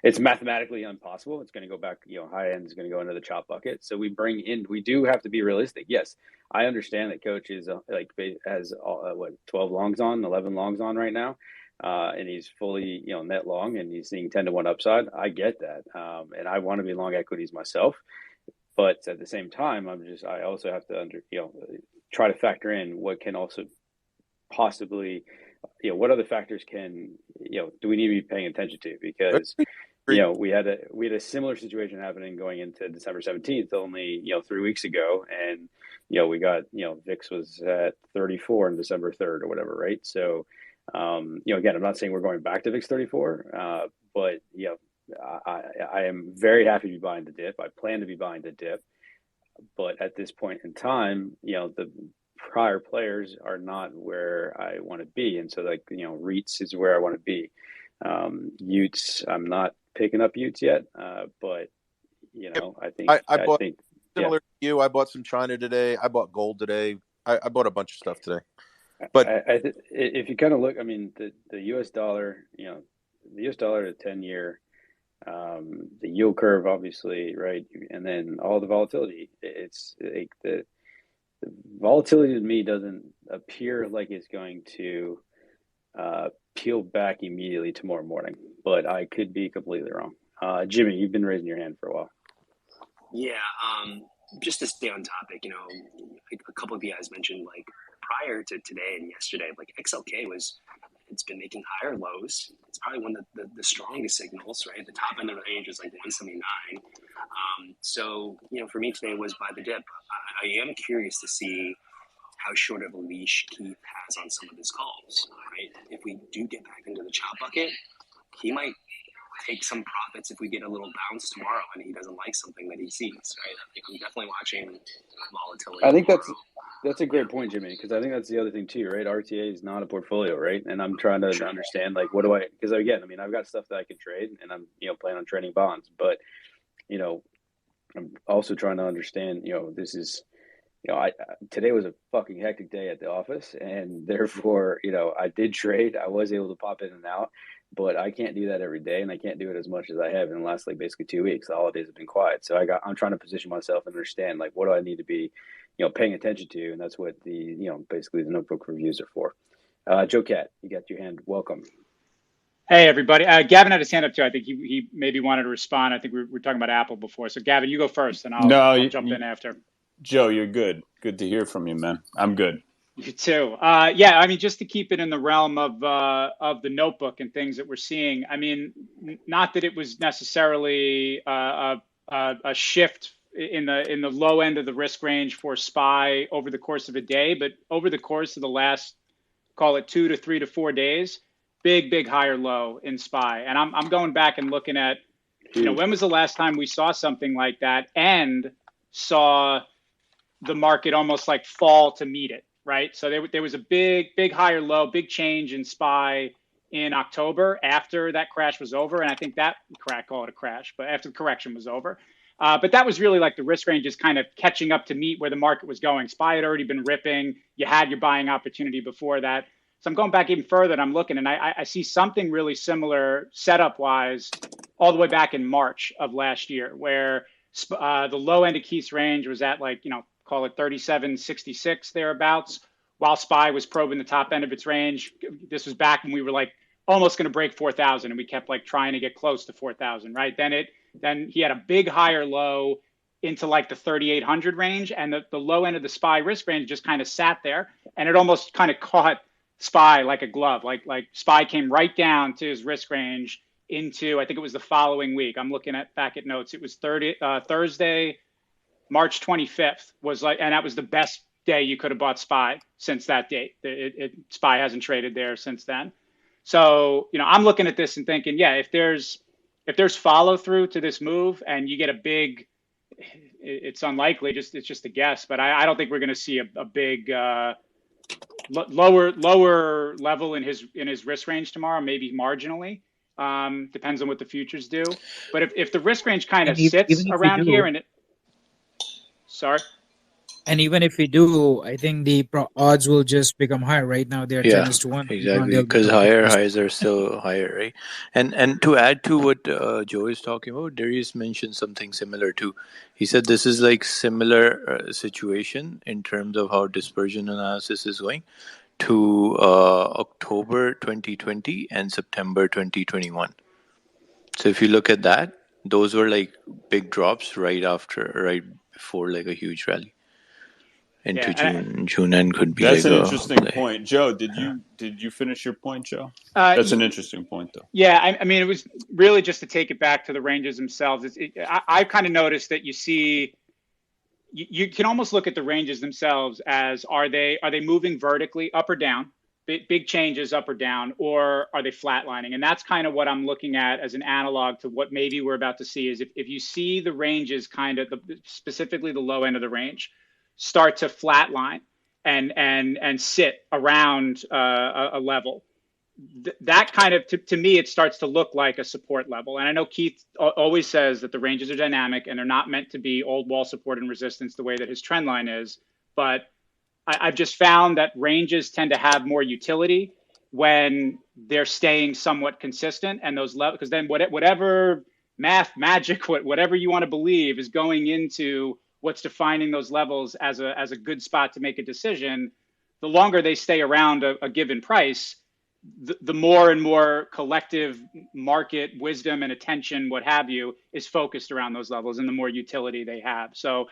[SPEAKER 2] it's mathematically impossible. It's going to go back, high end is going to go into the chop bucket. So we do have to be realistic. Yes, I understand that coach is has 12 longs on, 11 longs on right now. And he's fully, net long, and he's seeing 10-to-1 upside. I get that. And I want to be long equities myself. But at the same time, I also have to try to factor in what can also possibly, what other factors do we need to be paying attention to? Because, we had a similar situation happening going into December 17th, only, 3 weeks ago. And, we got, VIX was at 34 on December 3rd or whatever, right? So, again, I'm not saying we're going back to VIX 34, but, I am very happy to be buying the dip. I plan to be buying the dip. But at this point in time, the prior players are not where I want to be. And so, REITs is where I want to be. Utes, I'm not picking up Utes yet. But, I think
[SPEAKER 9] similar to you. I bought some China today. I bought gold today. I bought a bunch of stuff today. But
[SPEAKER 2] if you kind of look, the U.S. dollar, the U.S. dollar to 10-year, the yield curve, obviously, right, and then all the volatility. It's like the volatility to me doesn't appear like it's going to peel back immediately tomorrow morning, but I could be completely wrong. Jimmy, you've been raising your hand for a while.
[SPEAKER 3] Yeah, just to stay on topic, a couple of you guys mentioned prior to today and yesterday, XLK it's been making higher lows. It's probably one of the strongest signals, right? The top end of the range is 179. So, for me today was buy the dip. I am curious to see how short of a leash Keith has on some of his calls, right? If we do get back into the chop bucket, he might take some profits if we get a little bounce tomorrow and he doesn't like something that he sees, right? I'm definitely watching volatility.
[SPEAKER 2] I think that's a great point, Jimmy, because I think that's the other thing too, right? RTA is not a portfolio, right? And I'm trying to understand, what do because again, I've got stuff that I can trade, and I'm, planning on trading bonds, but, I'm also trying to understand, this is, today was a fucking hectic day at the office, and therefore, I did trade. I was able to pop in and out, but I can't do that every day, and I can't do it as much as I have in the last basically 2 weeks. The holidays have been quiet, so I'm trying to position myself and understand what do I need to be, paying attention to, and that's what the basically the notebook reviews are for. Joe Cat, you got your hand. Welcome.
[SPEAKER 11] Hey everybody. Gavin had his hand up too. I think he maybe wanted to respond. I think we were talking about Apple before. So Gavin, you go first, and I'll jump in after.
[SPEAKER 8] Joe, you're good. Good to hear from you, man. I'm good.
[SPEAKER 11] You too. Just to keep it in the realm of the notebook and things that we're seeing. Not that it was necessarily a shift in the low end of the risk range for SPY over the course of a day, but over the course of the last, call it 2 to 3 to 4 days, big higher low in SPY. And I'm going back and looking at, when was the last time we saw something like that and saw the market almost fall to meet it, right? So there was a big higher low, big change in SPY in October after that crash was over. And I think call it a crash, but after the correction was over. But that was really the risk range is kind of catching up to meet where the market was going. SPY had already been ripping. You had your buying opportunity before that. So I'm going back even further, and I'm looking, and I see something really similar setup-wise all the way back in March of last year, where the low end of Keith's range was at call it 37.66 thereabouts, while SPY was probing the top end of its range. This was back when we were almost going to break 4,000, and we kept trying to get close to 4,000, right? Then he had a big higher low into the 3,800 range, and the low end of the SPY risk range just kind of sat there, and it almost kind of caught SPY like a glove. Like SPY came right down to his risk range into, I think it was the following week. I'm looking back at notes. It was Thursday, March 25th and that was the best day you could have bought SPY since that date. SPY hasn't traded there since then. So, I'm looking at this and thinking, if there's follow through to this move and you get a big, it's unlikely, it's just a guess, but I don't think we're going to see a big, lower level in his risk range tomorrow, maybe marginally. Depends on what the futures do. But if the risk range kind of
[SPEAKER 4] And
[SPEAKER 11] sits
[SPEAKER 4] even if we
[SPEAKER 11] around here
[SPEAKER 4] do,
[SPEAKER 11] and sorry.
[SPEAKER 4] and even if we do, I think the odds will just become higher. Right now, they are 10
[SPEAKER 7] Yeah,
[SPEAKER 4] is to 1.
[SPEAKER 7] exactly.
[SPEAKER 4] They'll
[SPEAKER 7] Because
[SPEAKER 4] become
[SPEAKER 7] higher
[SPEAKER 4] 50.
[SPEAKER 7] highs are still higher, right? And to add to what Joe is talking about, Darius mentioned something similar too. He said this is like similar situation in terms of how dispersion analysis is going to October 2020 and September 2021. So if you look at that, those were like big drops right before like a huge rally into
[SPEAKER 11] Yeah.
[SPEAKER 7] June end could be
[SPEAKER 8] That's
[SPEAKER 7] like
[SPEAKER 8] an
[SPEAKER 7] a
[SPEAKER 8] interesting
[SPEAKER 7] play.
[SPEAKER 8] point. Joe, did you finish your point, Joe? That's
[SPEAKER 11] I,
[SPEAKER 8] an interesting point, though.
[SPEAKER 11] Yeah, I mean, it was really just to take it back to the ranges themselves. I kind of noticed that you can almost look at the ranges themselves as are they moving vertically up or down, big changes up or down, or are they flatlining? And that's kind of what I'm looking at as an analog to what maybe we're about to see is if you see the ranges kind of specifically the low end of the range start to flatline and sit around a level. That kind of to me it starts to look like a support level. And I know Keith always says that the ranges are dynamic and they're not meant to be old wall support and resistance the way that his trend line is, but I've just found that ranges tend to have more utility when they're staying somewhat consistent, and those levels, because then whatever math magic whatever you want to believe is going into what's defining those levels as a good spot to make a decision. The longer they stay around a given price, the more and more collective market wisdom and attention, what have you, is focused around those levels, and the more utility they have. So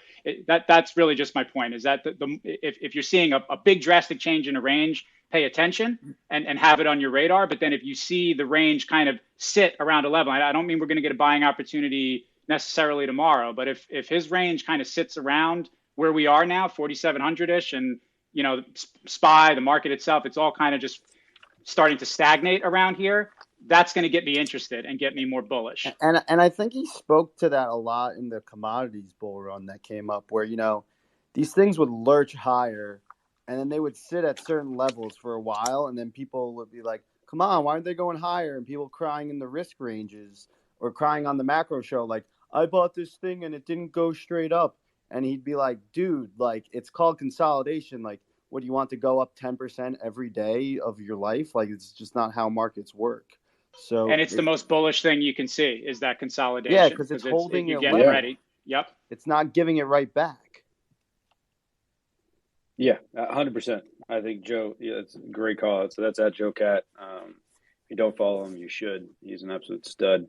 [SPEAKER 11] that's really just my point. Is that if you're seeing a big drastic change in a range, pay attention and have it on your radar. But then if you see the range kind of sit around a level, I don't mean we're going to get a buying opportunity necessarily tomorrow, but if his range kind of sits around where we are now, 4,700-ish, and SPY, the market itself, it's all kind of just starting to stagnate around here, that's going to get me interested and get me more bullish.
[SPEAKER 10] And I think he spoke to that a lot in the commodities bull run that came up where, these things would lurch higher and then they would sit at certain levels for a while. And then people would be like, come on, why aren't they going higher? And people crying in the risk ranges or crying on the macro show, like, I bought this thing and it didn't go straight up. And he'd be like, dude, like, it's called consolidation. Like, what do you want to go up 10% every day of your life? Like, it's just not how markets work. So,
[SPEAKER 11] and it's the most bullish thing you can see is that consolidation.
[SPEAKER 10] Yeah, because it's holding
[SPEAKER 11] you're
[SPEAKER 10] it
[SPEAKER 11] getting
[SPEAKER 10] level.
[SPEAKER 11] ready. Yep.
[SPEAKER 10] It's not giving it right back.
[SPEAKER 2] Yeah, 100%. I think Joe, that's a great call out. So that's at Joe Cat. If you don't follow him, you should. He's an absolute stud.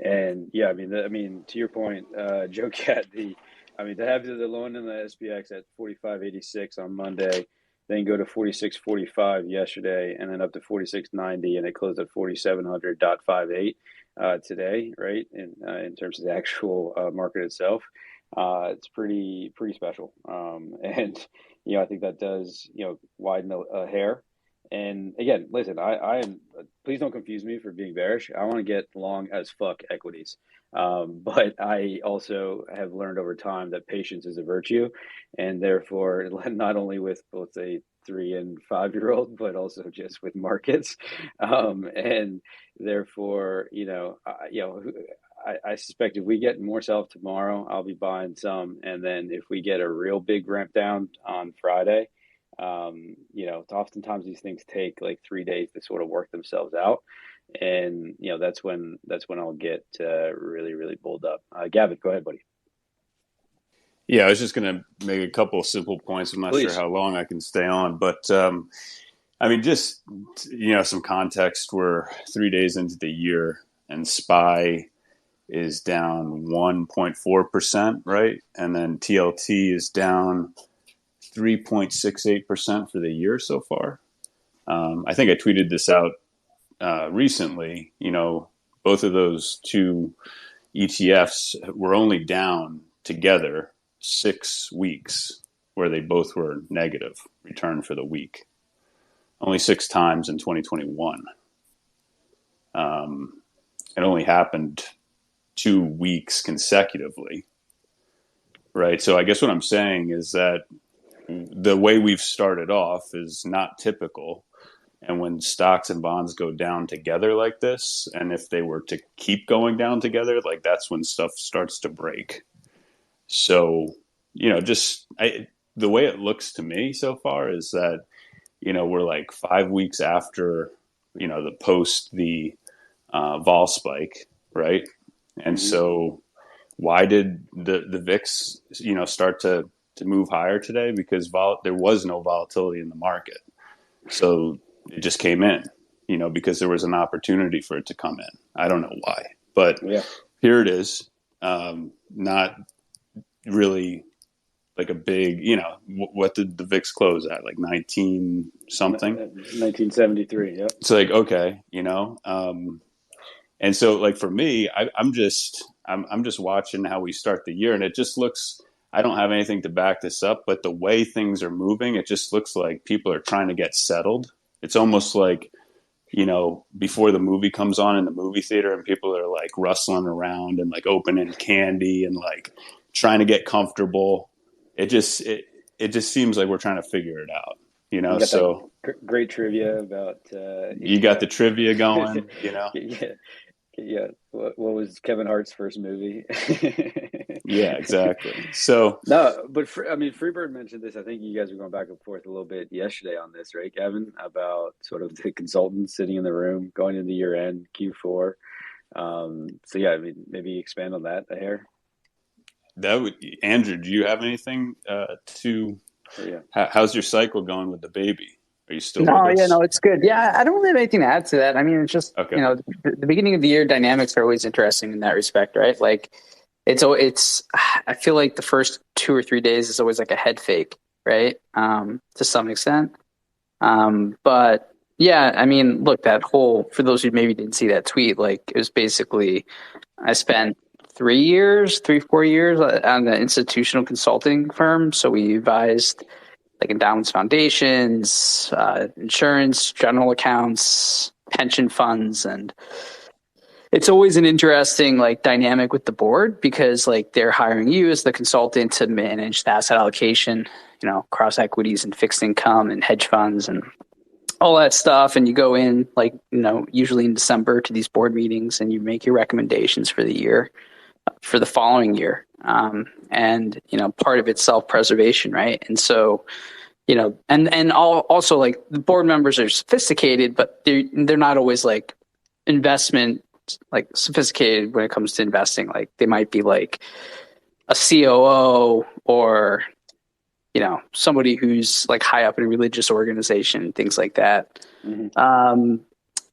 [SPEAKER 2] And yeah, I mean, to your point, Joe Cat, to have the low end in the SPX at 45.86 on Monday, then go to 46.45 yesterday, and then up to 46.90, and it closed at 4,700.58 today, right? In terms of the actual market itself, it's pretty special. And I think that does widen a hair. And again, listen, I am. Please don't confuse me for being bearish. I want to get long as fuck equities, but I also have learned over time that patience is a virtue, and therefore, not only with both a 3 and 5 year old, but also just with markets, and therefore, I suspect if we get more sell tomorrow, I'll be buying some, and then if we get a real big ramp down on Friday. Oftentimes these things take like 3 days to sort of work themselves out, and that's when I'll get really, really bulled up. Gavin, go ahead, buddy.
[SPEAKER 8] Yeah, I was just going to make a couple of simple points. I'm not
[SPEAKER 2] Please.
[SPEAKER 8] sure how long I can stay on, but just some context. We're 3 days into the year, and SPY is down 1.4%, right? And then TLT is down 3.68% for the year so far. I think I tweeted this out recently. Both of those two ETFs were only down together 6 weeks, where they both were negative return for the week. Only 6 times in 2021. It only happened 2 weeks consecutively, right? So I guess what I'm saying is that the way we've started off is not typical, And when stocks and bonds go down together like this, and if they were to keep going down together, like that's when stuff starts to break. So, the way it looks to me so far is that, we're like 5 weeks after, the post the vol spike, right? And so why did the VIX, start to move higher today? Because there was no volatility in the market. So it just came in, because there was an opportunity for it to come in. I don't know why, but here it is. Not really like a big, what did the VIX close at? Like 19 something?
[SPEAKER 2] 1973. Yep.
[SPEAKER 8] It's like, okay, and so like for me, I'm just watching how we start the year, and it just looks, I don't have anything to back this up, but the way things are moving, it just looks like people are trying to get settled. It's almost like, before the movie comes on in the movie theater and people are like rustling around and like opening candy and like trying to get comfortable. It just seems like we're trying to figure it out, so
[SPEAKER 2] great trivia about,
[SPEAKER 8] you got the trivia going,
[SPEAKER 2] Yeah. What was Kevin Hart's first movie?
[SPEAKER 8] Yeah, exactly. So
[SPEAKER 2] no, but Freebird mentioned this. I think you guys were going back and forth a little bit yesterday on this, right, Kevin? About sort of the consultants sitting in the room going into year end Q4. So yeah, maybe expand on that a hair.
[SPEAKER 8] Andrew, do you have anything to?
[SPEAKER 2] Yeah.
[SPEAKER 8] How's your cycle going with the baby? Are you still?
[SPEAKER 1] No,
[SPEAKER 8] with us?
[SPEAKER 1] no, it's good. Yeah, I don't really have anything to add to that. I mean, it's just
[SPEAKER 8] okay.
[SPEAKER 1] The beginning of the year dynamics are always interesting in that respect, right? Like, it's. I feel like the first 2 or 3 days is always like a head fake, right? To some extent. But yeah, I mean, look, for those who maybe didn't see that tweet, like it was basically, I spent 4 years on an institutional consulting firm. So we advised like endowments, foundations, insurance, general accounts, pension funds. And it's always an interesting like dynamic with the board because like they're hiring you as the consultant to manage the asset allocation, across equities and fixed income and hedge funds and all that stuff. And you go in like, usually in December to these board meetings and you make your recommendations for the year, for the following year. And part of it's self-preservation, right? And so, and also like the board members are sophisticated, but they're not always like investment, like sophisticated when it comes to investing. Like they might be like a COO or, somebody who's like high up in a religious organization, things like that.
[SPEAKER 2] Mm-hmm.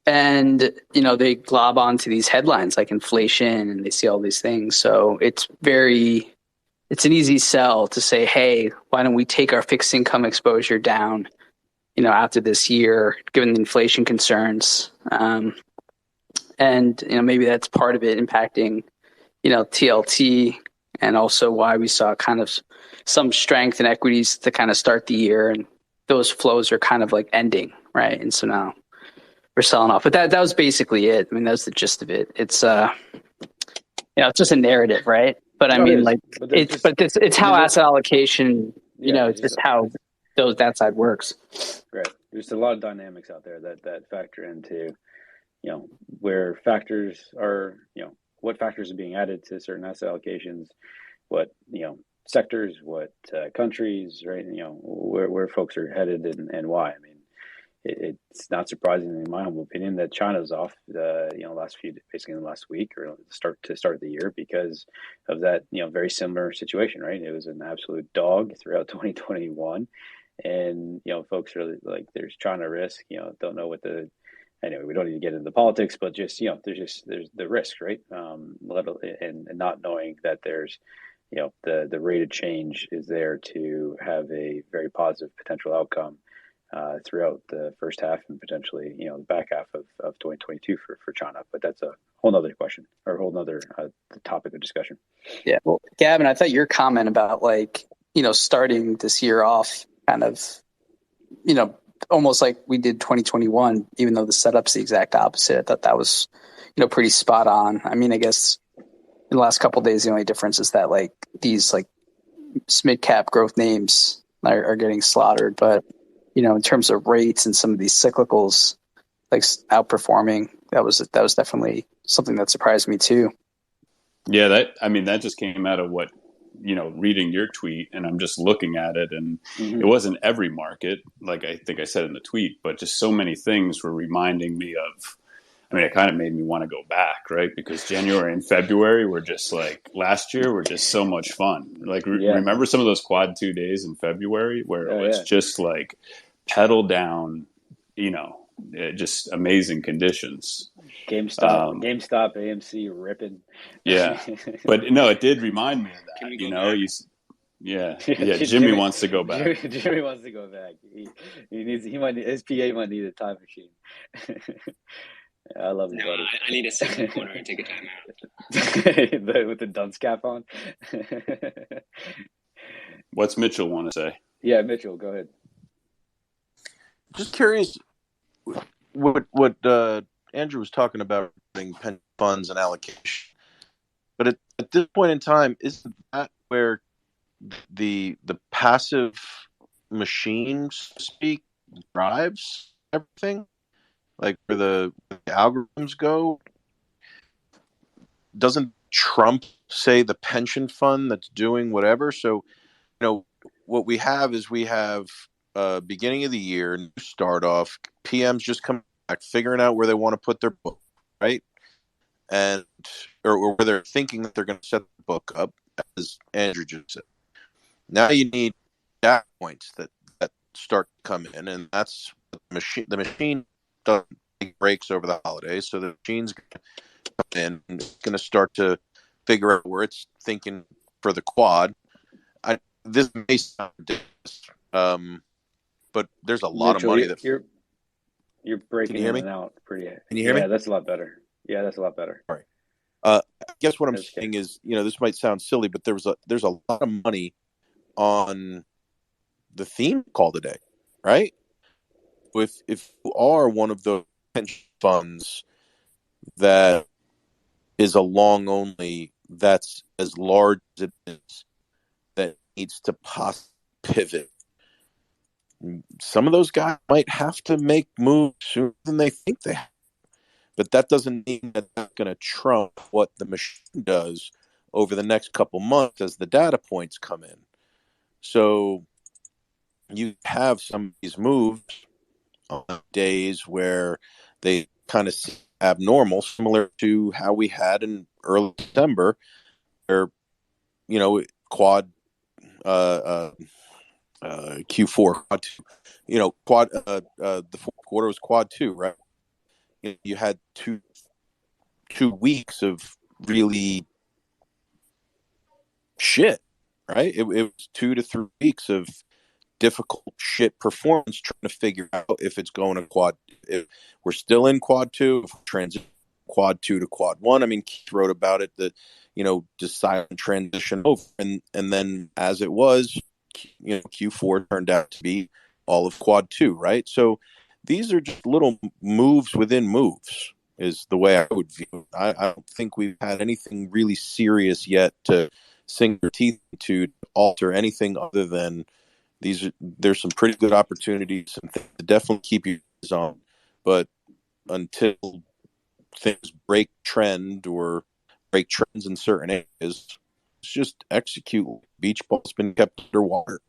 [SPEAKER 1] And, they glob onto these headlines like inflation and they see all these things. So it's an easy sell to say, hey, why don't we take our fixed income exposure down, after this year, given the inflation concerns. And, maybe that's part of it impacting, TLT and also why we saw kind of some strength in equities to kind of start the year. And those flows are kind of like ending, right? And so now we're selling off. But that was basically it. I mean, that was the gist of it. It's, it's just a narrative, right? But I mean, like, it's how asset allocation, it's just how that side works.
[SPEAKER 2] Right. There's a lot of dynamics out there that factor into, where factors are, what factors are being added to certain asset allocations, what, sectors, what countries, right? Where folks are headed and why. I mean, it's not surprising, in my humble opinion, that China's off. Basically in the last week or start the year because of that. Very similar situation, right? It was an absolute dog throughout 2021, and folks are like, there's China risk. Don't know what the. Anyway, we don't need to get into the politics, but just there's the risk, right? And not knowing that there's the rate of change is there to have a very positive potential outcome throughout the first half and potentially, the back half of 2022 for China. But that's a whole nother question or a whole nother topic of discussion.
[SPEAKER 1] Yeah. Well, Gavin, I thought your comment about like, starting this year off kind of, almost like we did 2021, even though the setup's the exact opposite. I thought that was, pretty spot on. I mean, I guess in the last couple of days, the only difference is that like these like mid cap growth names are getting slaughtered, but in terms of rates and some of these cyclicals, like outperforming. That was definitely something that surprised me too.
[SPEAKER 8] Yeah, that just came out of what, reading your tweet, and I'm just looking at it, and it wasn't every market, like I think I said in the tweet, but just so many things were reminding me of. I mean, it kind of made me want to go back, right? Because January and February were just like last year were just so much fun. Like, remember some of those quad 2 days in February where it was just like pedal down, just amazing conditions.
[SPEAKER 2] GameStop, AMC ripping.
[SPEAKER 8] Yeah, but no, it did remind me of that. Jimmy wants to go back.
[SPEAKER 2] Jimmy wants to go back. His PA might need a time machine. I love you, buddy.
[SPEAKER 3] I need to sit in the corner and take a time out.
[SPEAKER 2] With the dunce cap on.
[SPEAKER 8] What's Mitchell want to say?
[SPEAKER 2] Yeah, Mitchell, go ahead.
[SPEAKER 9] Just curious what Andrew was talking about regarding pension funds and allocation. But at this point in time, isn't that where the passive machine, so to speak, drives everything? Like where the algorithms go? Doesn't Trump say the pension fund that's doing whatever? So, what we have is beginning of the year, new start off, PMs just come back, figuring out where they want to put their book, right? And or where they're thinking that they're going to set the book up, as Andrew just said. Now you need data points that start to come in, and that's the machine doesn't take breaks over the holidays, so the machine's going to come in and it's going to start to figure out where it's thinking for the quad. This may sound ridiculous, but there's a lot
[SPEAKER 2] Mitchell,
[SPEAKER 9] of money that
[SPEAKER 2] you're breaking
[SPEAKER 9] in
[SPEAKER 2] and out pretty.
[SPEAKER 9] Can you hear me?
[SPEAKER 2] Yeah, that's a lot better. Yeah, that's a lot better.
[SPEAKER 9] All right. I guess what I'm saying is, this might sound silly, but there's a lot of money on the theme call today, right? If you are one of the pension funds that is a long only, that's as large as it is, that needs to possibly pivot, some of those guys might have to make moves sooner than they think they have. But that doesn't mean that that's going to trump what the machine does over the next couple months as the data points come in. So you have some of these moves on days where they kind of seem abnormal, similar to how we had in early December, where, quad Q4 quad 2, quad the fourth quarter was quad 2, right? You had two weeks of really shit, right? It was 2 to 3 weeks of difficult shit performance, trying to figure out if it's going to quad. If we're still in quad 2, if we're transition quad 2 to quad 1. I mean, Keith wrote about it, that just silent transition over, and then as it was, Q4 turned out to be all of quad 2, right? So these are just little moves within moves, is the way I would view it. I don't think we've had anything really serious yet to sink your teeth into, to alter anything other than there's some pretty good opportunities and things to definitely keep your eyes on. But until things break trend or break trends in certain areas, it's just execute. Beach ball's been kept underwater.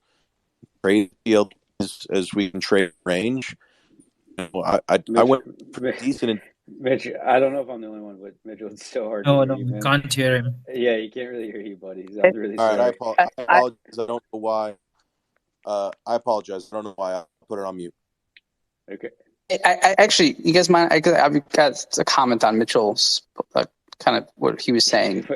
[SPEAKER 9] Trade field as we can trade range. I went pretty decent.
[SPEAKER 2] Mitch, I don't know if I'm the only one, but Mitchell, it's so hard to
[SPEAKER 4] No,
[SPEAKER 2] hear
[SPEAKER 4] no,
[SPEAKER 2] you,
[SPEAKER 4] we
[SPEAKER 2] man.
[SPEAKER 4] can't hear him.
[SPEAKER 2] Yeah, you can't really hear you, buddy. I'm really
[SPEAKER 9] All
[SPEAKER 2] sorry.
[SPEAKER 9] right, I apologize. I don't know why. I apologize. I don't know why I put it on mute.
[SPEAKER 2] Okay.
[SPEAKER 1] I actually, you guys mind? I've got a comment on Mitchell's kind of what he was saying.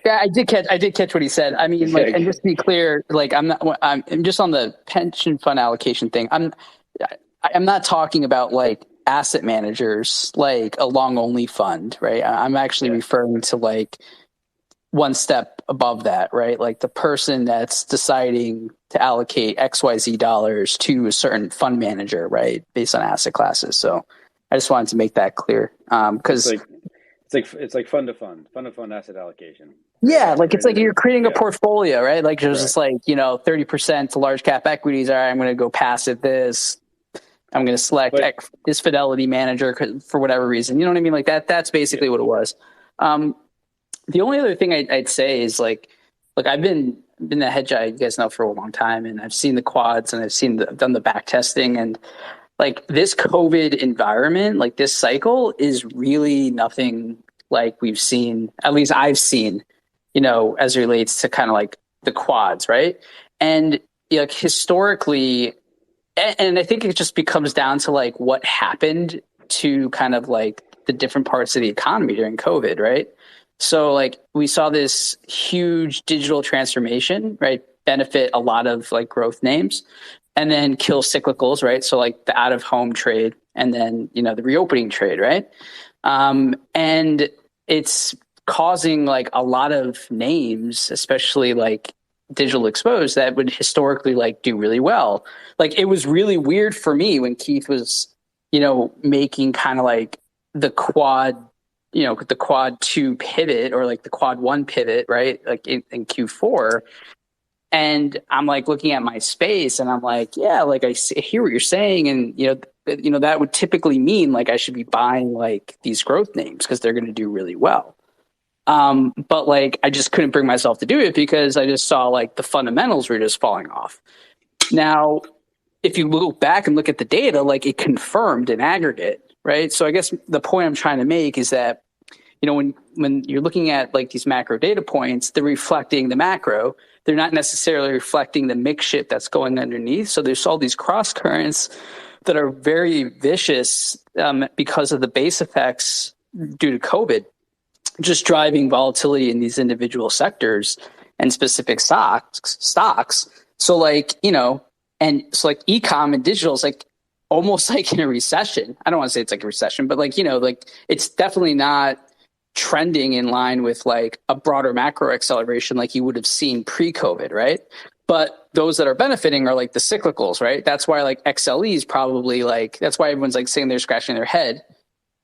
[SPEAKER 1] Yeah, I did catch what he said. I mean, and just to be clear, I'm just on the pension fund allocation thing. I'm not talking about asset managers, like a long only fund, right? I'm actually referring to one step above that, right? Like the person that's deciding to allocate XYZ dollars to a certain fund manager, right? Based on asset classes. So I just wanted to make that clear. Because
[SPEAKER 2] it's like fund to fund asset allocation.
[SPEAKER 1] Yeah, like it's like you're creating a
[SPEAKER 2] Yeah.
[SPEAKER 1] portfolio, right? Like there's
[SPEAKER 2] Right.
[SPEAKER 1] just like, 30% to large cap equities. All right, I'm going to go passive this. I'm going to select this Fidelity manager for whatever reason. You know what I mean? Like that's basically what it was. The only other thing I'd say is like, look, I've been a Hedgeye, you guys know, for a long time, and I've seen the quads and I've done the back testing, and like this COVID environment, like this cycle is really nothing like we've seen, at least I've seen, as it relates to kind of like the quads, right? And like historically, and I think it just becomes down to like what happened to kind of like the different parts of the economy during COVID, right? So like we saw this huge digital transformation, right? Benefit a lot of like growth names, and then kill cyclicals, right? So like the out of home trade, and then the reopening trade, right? And it's causing like a lot of names, especially like digital exposed, that would historically like do really well. Like it was really weird for me when Keith was, making kind of like the quad, the quad 2 pivot or like the quad 1 pivot, right? Like in Q4. And I'm like looking at my space and I'm like, yeah, like I hear what you're saying. And, that would typically mean like I should be buying like these growth names because they're going to do really well. But like I just couldn't bring myself to do it because I just saw like the fundamentals were just falling off. Now, if you look back and look at the data, like it confirmed in aggregate, right? So I guess the point I'm trying to make is that, when you're looking at like these macro data points, they're reflecting the macro. They're not necessarily reflecting the mix shift that's going underneath. So there's all these cross currents that are very vicious because of the base effects due to COVID, just driving volatility in these individual sectors and specific stocks. So like, and so like e-com and digital is like almost like in a recession. I don't want to say it's like a recession, but like, like it's definitely not trending in line with like a broader macro acceleration like you would have seen pre-COVID, right? But those that are benefiting are like the cyclicals, right? That's why like XLE is probably like, that's why everyone's like sitting there scratching their head.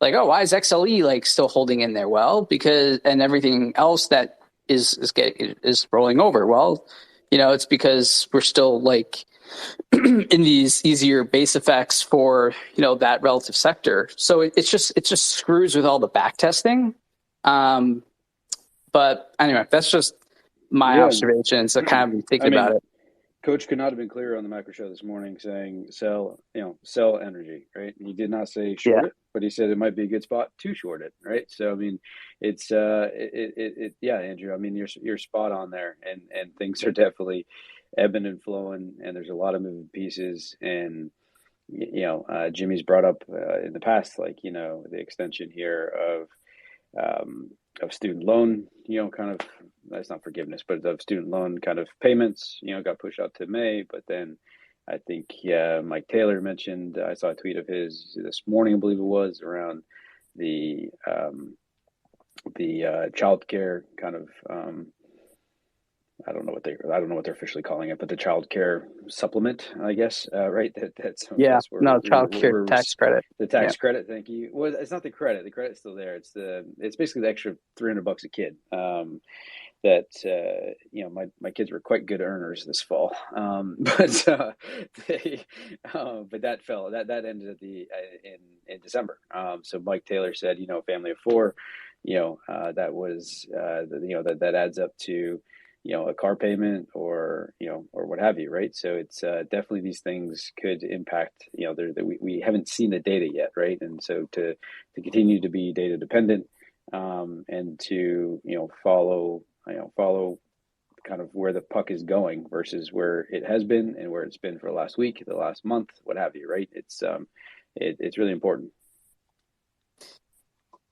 [SPEAKER 1] Like, oh, why is XLE like still holding in there? Well, because, and everything else that is rolling over. Well, it's because we're still like in these easier base effects for, that relative sector. So it just screws with all the back testing. But anyway, that's just my observations. I kind of been thinking about it.
[SPEAKER 2] Coach could not have been clearer on the macro show this morning saying sell energy, right? He did not say short it, but he said it might be a good spot to short it, right? So I mean, it's Andrew. I mean, you're spot on there, and things are definitely ebbing and flowing, and there's a lot of moving pieces. And Jimmy's brought up in the past, like the extension here of student loan, kind of, that's not forgiveness, but of student loan kind of payments, got pushed out to May. But then I think Mike Taylor mentioned, I saw a tweet of his this morning, I believe it was, around the child care kind of, I don't know what they're officially calling it, but the child care supplement, I guess, right? That's
[SPEAKER 1] child care tax credit.
[SPEAKER 2] The tax credit, thank you. Well, it's not the credit. The credit's still there. It's basically the extra $300 a kid. My kids were quite good earners this fall, but that ended at in December. So Mike Taylor said, family of four, that was that adds up to a car payment or what have you, right? So it's definitely these things could impact. We haven't seen the data yet, right? And so to continue to be data dependent and to follow kind of where the puck is going versus where it has been and where it's been for the last week, the last month, what have you, right? It's really important.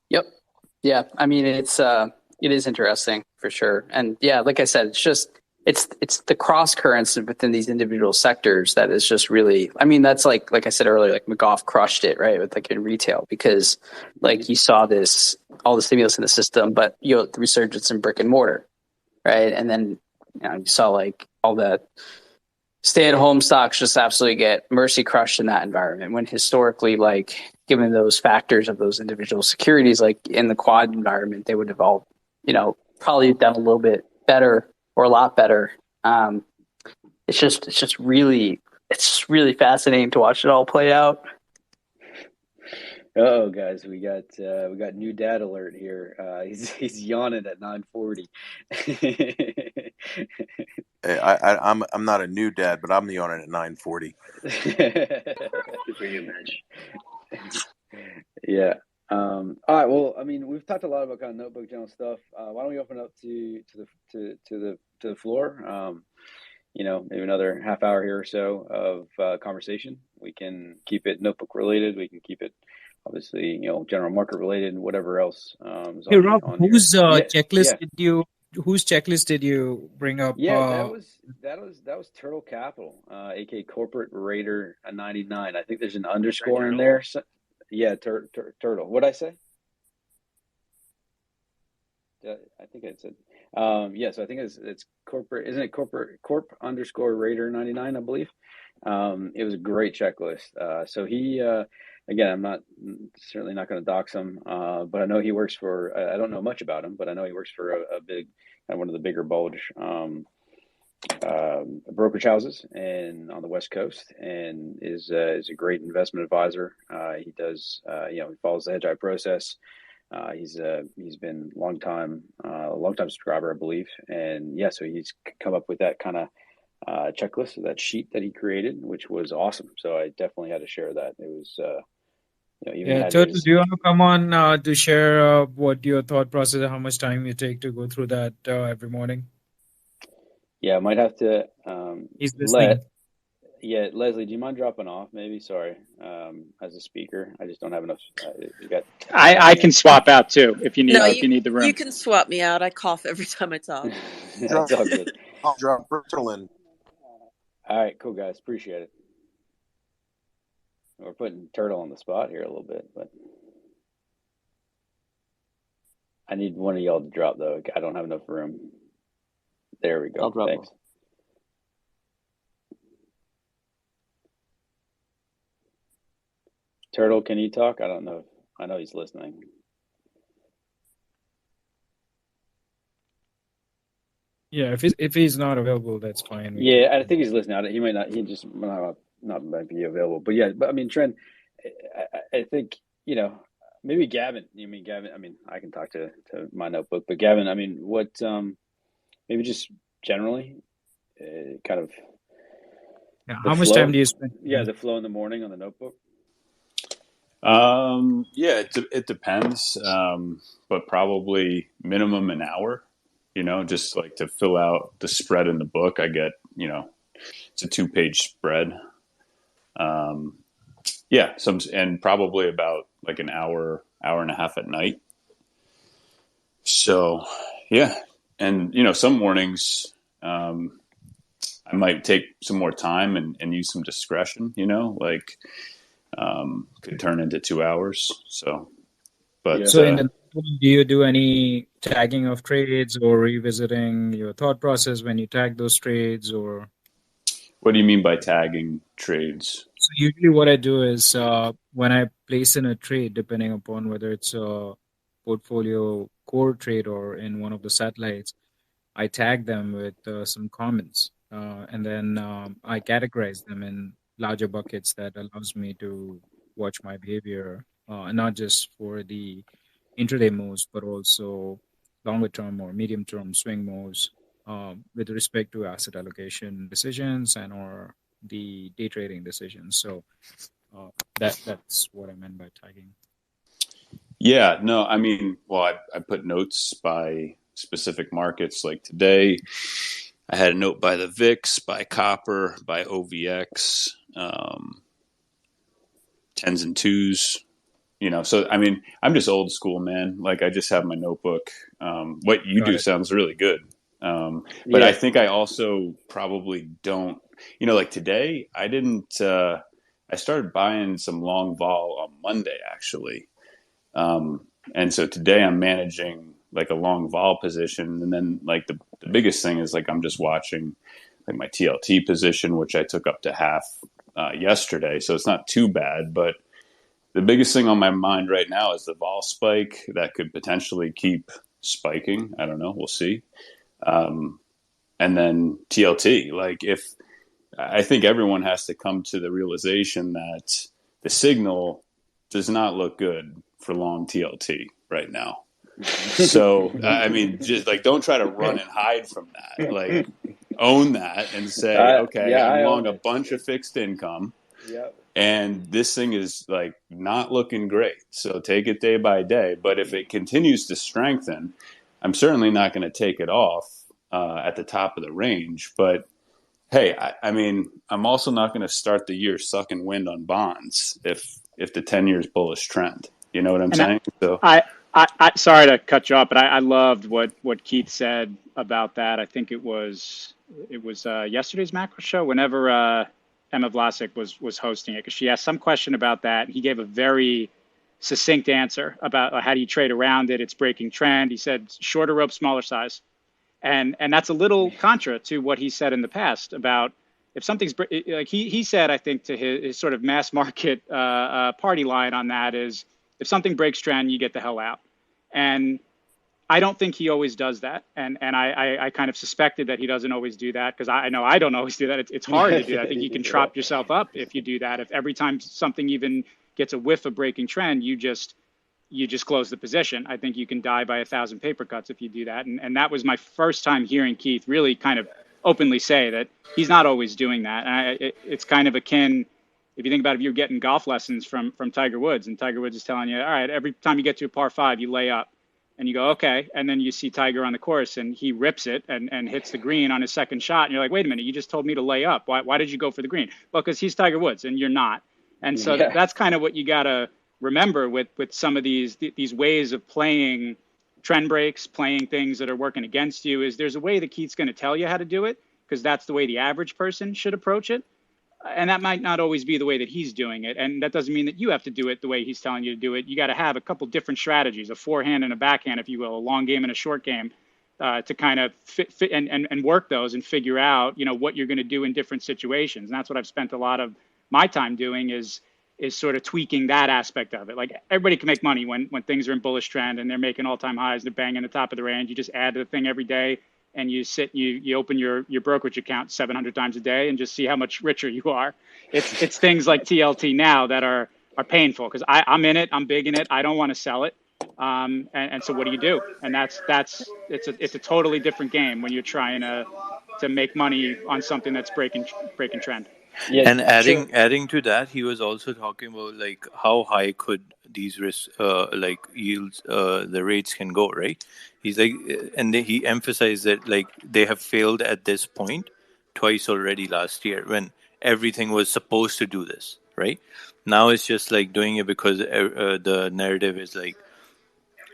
[SPEAKER 1] Yep. Yeah. I mean, it is interesting for sure. And yeah, like I said, it's the cross currents within these individual sectors that is just really, I mean, that's like I said earlier, like McGough crushed it, right? With like in retail, because like you saw all the stimulus in the system, but the resurgence in brick and mortar, right? And then you saw like all the stay-at-home stocks just absolutely get mercy crushed in that environment, when historically, like given those factors of those individual securities, like in the quad environment, they would have all probably done a little bit better or a lot better. It's just really fascinating to watch it all play out.
[SPEAKER 2] Oh, guys, we got new dad alert here. He's yawning at 9:40.
[SPEAKER 9] Hey, I'm not a new dad, but I'm the owner at 9:40.
[SPEAKER 3] Good for you, Mitch.
[SPEAKER 2] Yeah. All right. Well, I mean, we've talked a lot about kind of notebook general stuff. Why don't we open up to the floor? Maybe another half hour here or so of conversation. We can keep it notebook related. We can keep it obviously, general market related and whatever else.
[SPEAKER 4] Hey Rob,
[SPEAKER 2] on
[SPEAKER 4] whose
[SPEAKER 2] here.
[SPEAKER 4] checklist did you bring up?
[SPEAKER 2] Yeah, that was Turtle Capital, aka Corporate Raider 99. I think there's an underscore in there. So, yeah, Turtle. What'd I say? I think I said. Yeah, so I think it's corporate, isn't it corp underscore Raider 99, I believe. It was a great checklist. So he, again, I'm certainly not going to dox him, but I know he works for, I don't know much about him, but I know he works for a big, one of the bigger bulge brokerage houses and on the West Coast, and is a great investment advisor. He does, he follows the Hedgeye process. He's been a long time subscriber, I believe, and yeah, so he's come up with that kind of checklist, that sheet that he created, which was awesome. So I definitely had to share that. It was,
[SPEAKER 4] Turtle, do you want to come on to share what your thought process, how much time you take to go through that every morning?
[SPEAKER 2] Yeah, I might have to.
[SPEAKER 4] He's listening.
[SPEAKER 2] Leslie, do you mind dropping off? Maybe. Sorry, as a speaker, I just don't have enough.
[SPEAKER 11] I can swap out too if you need. If you need the room,
[SPEAKER 12] you can swap me out. I cough every time I talk.
[SPEAKER 2] That's all good.
[SPEAKER 9] I'll drop Turtle in.
[SPEAKER 2] All right, cool guys, appreciate it. We're putting Turtle on the spot here a little bit, but I need one of y'all to drop though. I don't have enough room. There we go.
[SPEAKER 5] I'll drop.
[SPEAKER 2] Thanks. Turtle, can you talk? I don't know. I know he's listening.
[SPEAKER 4] Yeah, if he's not available, that's fine.
[SPEAKER 2] Yeah, I think he's listening. He might not. He just might be available. But yeah, I mean, Trent, I think maybe Gavin. Gavin? I mean, I can talk to my notebook, but Gavin, I mean, what? Maybe just generally, kind of.
[SPEAKER 4] Yeah, how much time do you spend?
[SPEAKER 2] Yeah, the flow in the morning on the notebook.
[SPEAKER 8] Yeah, it depends, but probably minimum an hour. Just like to fill out the spread in the book. I get, it's a 2-page spread. Yeah, and probably about like an hour and a half at night. So, yeah, and some mornings I might take some more time and use some discretion. Like. Could turn into 2 hours. So, but
[SPEAKER 4] so do you do any tagging of trades or revisiting your thought process when you tag those trades, or
[SPEAKER 8] what do you mean by tagging trades?
[SPEAKER 4] So usually what I do is when I place in a trade, depending upon whether it's a portfolio core trade or in one of the satellites, I tag them with some comments, and then I categorize them in larger buckets that allows me to watch my behavior, not just for the intraday moves, but also longer term or medium term swing moves with respect to asset allocation decisions and or the day trading decisions. So that's what I meant by tagging.
[SPEAKER 8] Yeah, no, I mean, well, I put notes by specific markets. Like today, I had a note by the VIX, by copper, by OVX, tens and twos, so I mean, I'm just old school, man. Like I just have my notebook. What you do sounds really good. But I think I also probably don't, like today I didn't, I started buying some long vol on Monday actually. And so today I'm managing like a long vol position. And then like the biggest thing is like, I'm just watching like my TLT position, which I took up to half yesterday. So it's not too bad, but the biggest thing on my mind right now is the vol spike that could potentially keep spiking. I don't know. We'll see. And then TLT. Like I think everyone has to come to the realization that the signal does not look good for long TLT right now. So, I mean, just like, don't try to run and hide from that. Like, own that and say, okay,
[SPEAKER 2] Yeah,
[SPEAKER 8] I'm
[SPEAKER 2] I
[SPEAKER 8] long
[SPEAKER 2] own
[SPEAKER 8] a
[SPEAKER 2] it.
[SPEAKER 8] bunch of fixed income.
[SPEAKER 2] Yep.
[SPEAKER 8] And this thing is like not looking great. So take it day by day. But if it continues to strengthen, I'm certainly not going to take it off at the top of the range. But hey, I mean, I'm also not going to start the year sucking wind on bonds if the 10 years bullish trend. You know what I'm
[SPEAKER 11] And
[SPEAKER 8] saying? So
[SPEAKER 11] I sorry to cut you off, but I loved what Keith said about that. I think it was yesterday's macro show, whenever Emma Vlasic was hosting it, because she asked some question about that. He gave a very succinct answer about how do you trade around it. It's breaking trend. He said shorter rope, smaller size. And that's a little contra to what he said in the past about if something's like he said, I think, to his sort of mass market party line on that is, if something breaks trend, you get the hell out. And I don't think he always does that. And I kind of suspected that he doesn't always do that, because I know I don't always do that. It's hard to do that. I think you can trap yourself up if you do that. If every time something even gets a whiff of breaking trend, you just close the position. I think you can die by 1,000 paper cuts if you do that. And that was my first time hearing Keith really kind of openly say that he's not always doing that. And it's kind of akin, if you think about if you're getting golf lessons from Tiger Woods, and Tiger Woods is telling you, all right, every time you get to a par 5, you lay up. And you go, okay. And then you see Tiger on the course and he rips it and hits the green on his second shot. And you're like, wait a minute, you just told me to lay up. Why did you go for the green? Well, because he's Tiger Woods and you're not. And so that's kind of what you got to remember with some of these ways of playing trend breaks, playing things that are working against you, is there's a way that Keith's going to tell you how to do it, because that's the way the average person should approach it. And that might not always be the way that he's doing it. And that doesn't mean that you have to do it the way he's telling you to do it. You got to have a couple different strategies, a forehand and a backhand, if you will, a long game and a short game, to kind of fit and work those and figure out, what you're going to do in different situations. And that's what I've spent a lot of my time doing, is sort of tweaking that aspect of it. Like, everybody can make money when things are in bullish trend and they're making all-time highs, they're banging the top of the range. You just add to the thing every day, and you open your brokerage account 700 times a day and just see how much richer you are. It's things like TLT now that are painful, because I'm in it, I'm big in it, I don't want to sell it. And so what do you do? And it's a totally different game when you're trying to make money on something that's breaking trend.
[SPEAKER 7] Yeah, and adding to that, he was also talking about like how high could these risks, like yields, the rates can go, right? He's like, and he emphasized that like they have failed at this point twice already last year, when everything was supposed to do this, right? Now it's just like doing it because the narrative is like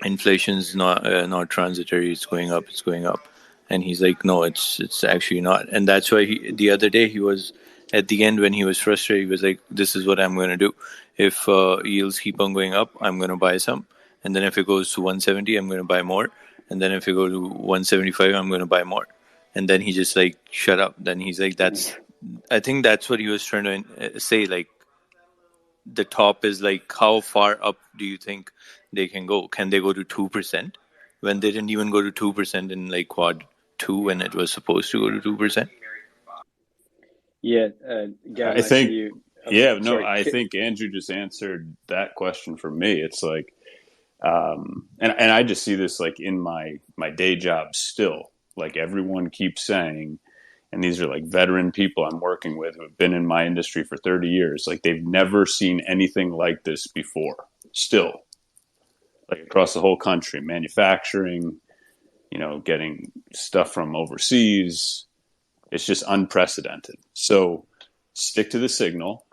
[SPEAKER 7] inflation's not transitory, it's going up, and he's like, no, it's actually not. And that's why the other day he was, at the end when he was frustrated, he was like, this is what I'm going to do. If yields keep on going up, I'm going to buy some. And then if it goes to 170, I'm going to buy more. And then if it goes to 175, I'm going to buy more. And then he just like, shut up. Then he's like, I think that's what he was trying to say. Like, the top is like, how far up do you think they can go? Can they go to 2%? When they didn't even go to 2% in like quad 2 when it was supposed to go to 2%?
[SPEAKER 2] Yeah, Gavin,
[SPEAKER 8] I think,
[SPEAKER 2] see you.
[SPEAKER 8] I think Andrew just answered that question for me. It's like, and I just see this like in my day job still. Like, everyone keeps saying, and these are like veteran people I'm working with who have been in my industry for 30 years. Like, they've never seen anything like this before. Still, like across the whole country, manufacturing, getting stuff from overseas. It's just unprecedented. So stick to the signal.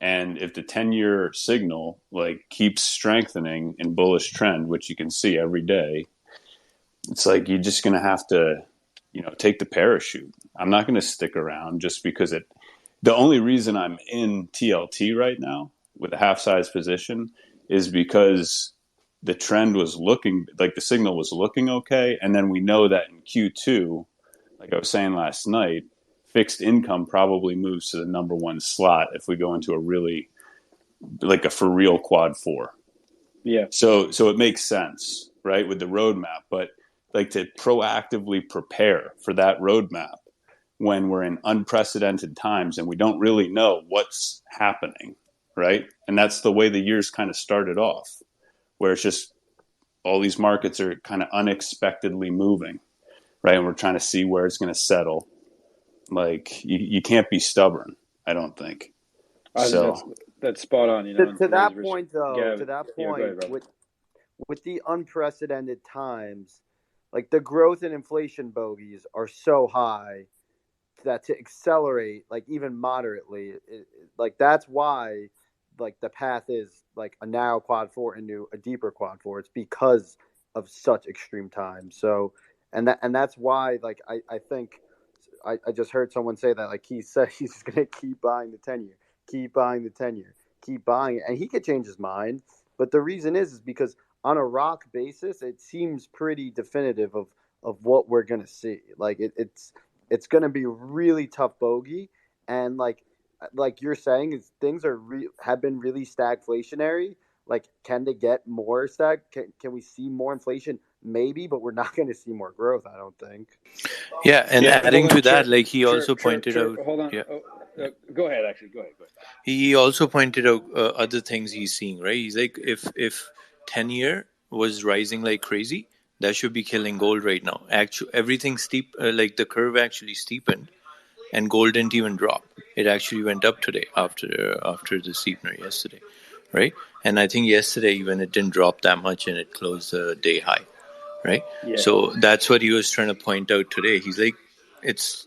[SPEAKER 8] And if the 10-year signal like keeps strengthening in bullish trend, which you can see every day, it's like you're just going to have to, take the parachute. I'm not going to stick around just because the only reason I'm in TLT right now with a half size position is because the trend was looking like the signal was looking okay. And then we know that in Q2, like I was saying last night, fixed income probably moves to the number one slot if we go into a really, like a for real quad 4.
[SPEAKER 2] Yeah.
[SPEAKER 8] So it makes sense, right, with the roadmap, but like to proactively prepare for that roadmap when we're in unprecedented times and we don't really know what's happening, right? And that's the way the year's kind of started off, where it's just all these markets are kind of unexpectedly moving, right? And we're trying to see where it's going to settle. Like you can't be stubborn, I don't think.
[SPEAKER 2] I think that's spot on.
[SPEAKER 10] To that point, though,
[SPEAKER 2] Gavin,
[SPEAKER 10] to that
[SPEAKER 2] yeah,
[SPEAKER 10] point,
[SPEAKER 2] go ahead, Rob.
[SPEAKER 10] with the unprecedented times, like the growth and inflation bogeys are so high that to accelerate, like even moderately, like that's why, like the path is like a narrow quad four into a deeper quad four. It's because of such extreme times. So, and that's why, like I think I just heard someone say that, like he said he's just gonna keep buying the 10-year, keep buying the 10-year, keep buying it, and he could change his mind. But the reason is because on a rock basis, it seems pretty definitive of what we're gonna see. Like it's gonna be really tough bogey, and like you're saying, is things have been really stagflationary. Like, can they get more stag? Can we see more inflation? Maybe, but we're not going to see more growth, I don't think.
[SPEAKER 7] Yeah, and adding to that, like he also pointed out.
[SPEAKER 2] Hold on.
[SPEAKER 7] Yeah.
[SPEAKER 2] Go ahead. Actually, go ahead.
[SPEAKER 7] He also pointed out other things he's seeing. Right, he's like, if 10-year was rising like crazy, that should be killing gold right now. Actually, everything steep, like the curve actually steepened, and gold didn't even drop. It actually went up today after the steepener yesterday, right? And I think yesterday even it didn't drop that much, and it closed the day high, right?
[SPEAKER 2] Yeah.
[SPEAKER 7] So that's what he was trying to point out today. He's like, it's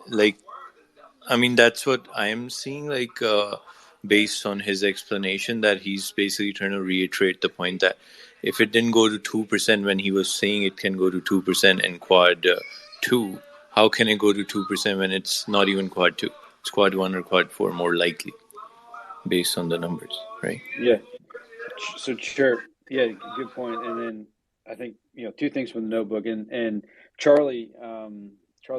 [SPEAKER 7] like, I mean, that's what I'm seeing, like, based on his explanation, that he's basically trying to reiterate the point that if it didn't go to 2% when he was saying it can go to 2% in quad 2, how can it go to 2% when it's not even quad 2? It's quad 1 or quad 4 more likely, based on the numbers, right?
[SPEAKER 2] Yeah. So sure. Yeah, good point. And then I think, two things from the notebook, and Charlie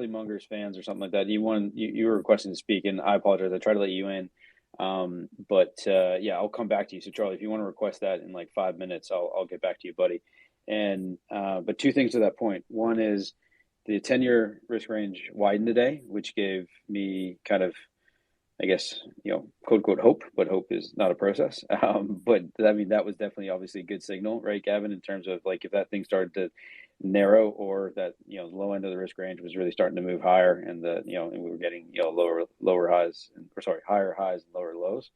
[SPEAKER 2] Munger's fans or something like that. You were requesting to speak, and I apologize. I tried to let you in. But I'll come back to you. So Charlie, if you want to request that in like 5 minutes, I'll get back to you, buddy. And but two things to that point. One is the 10-year risk range widened today, which gave me kind of, I guess, quote unquote hope, but hope is not a process. But I mean, that was definitely obviously a good signal, right, Gavin, in terms of like if that thing started to narrow, or that, the low end of the risk range was really starting to move higher, and and we were getting, lower highs, higher highs and lower lows,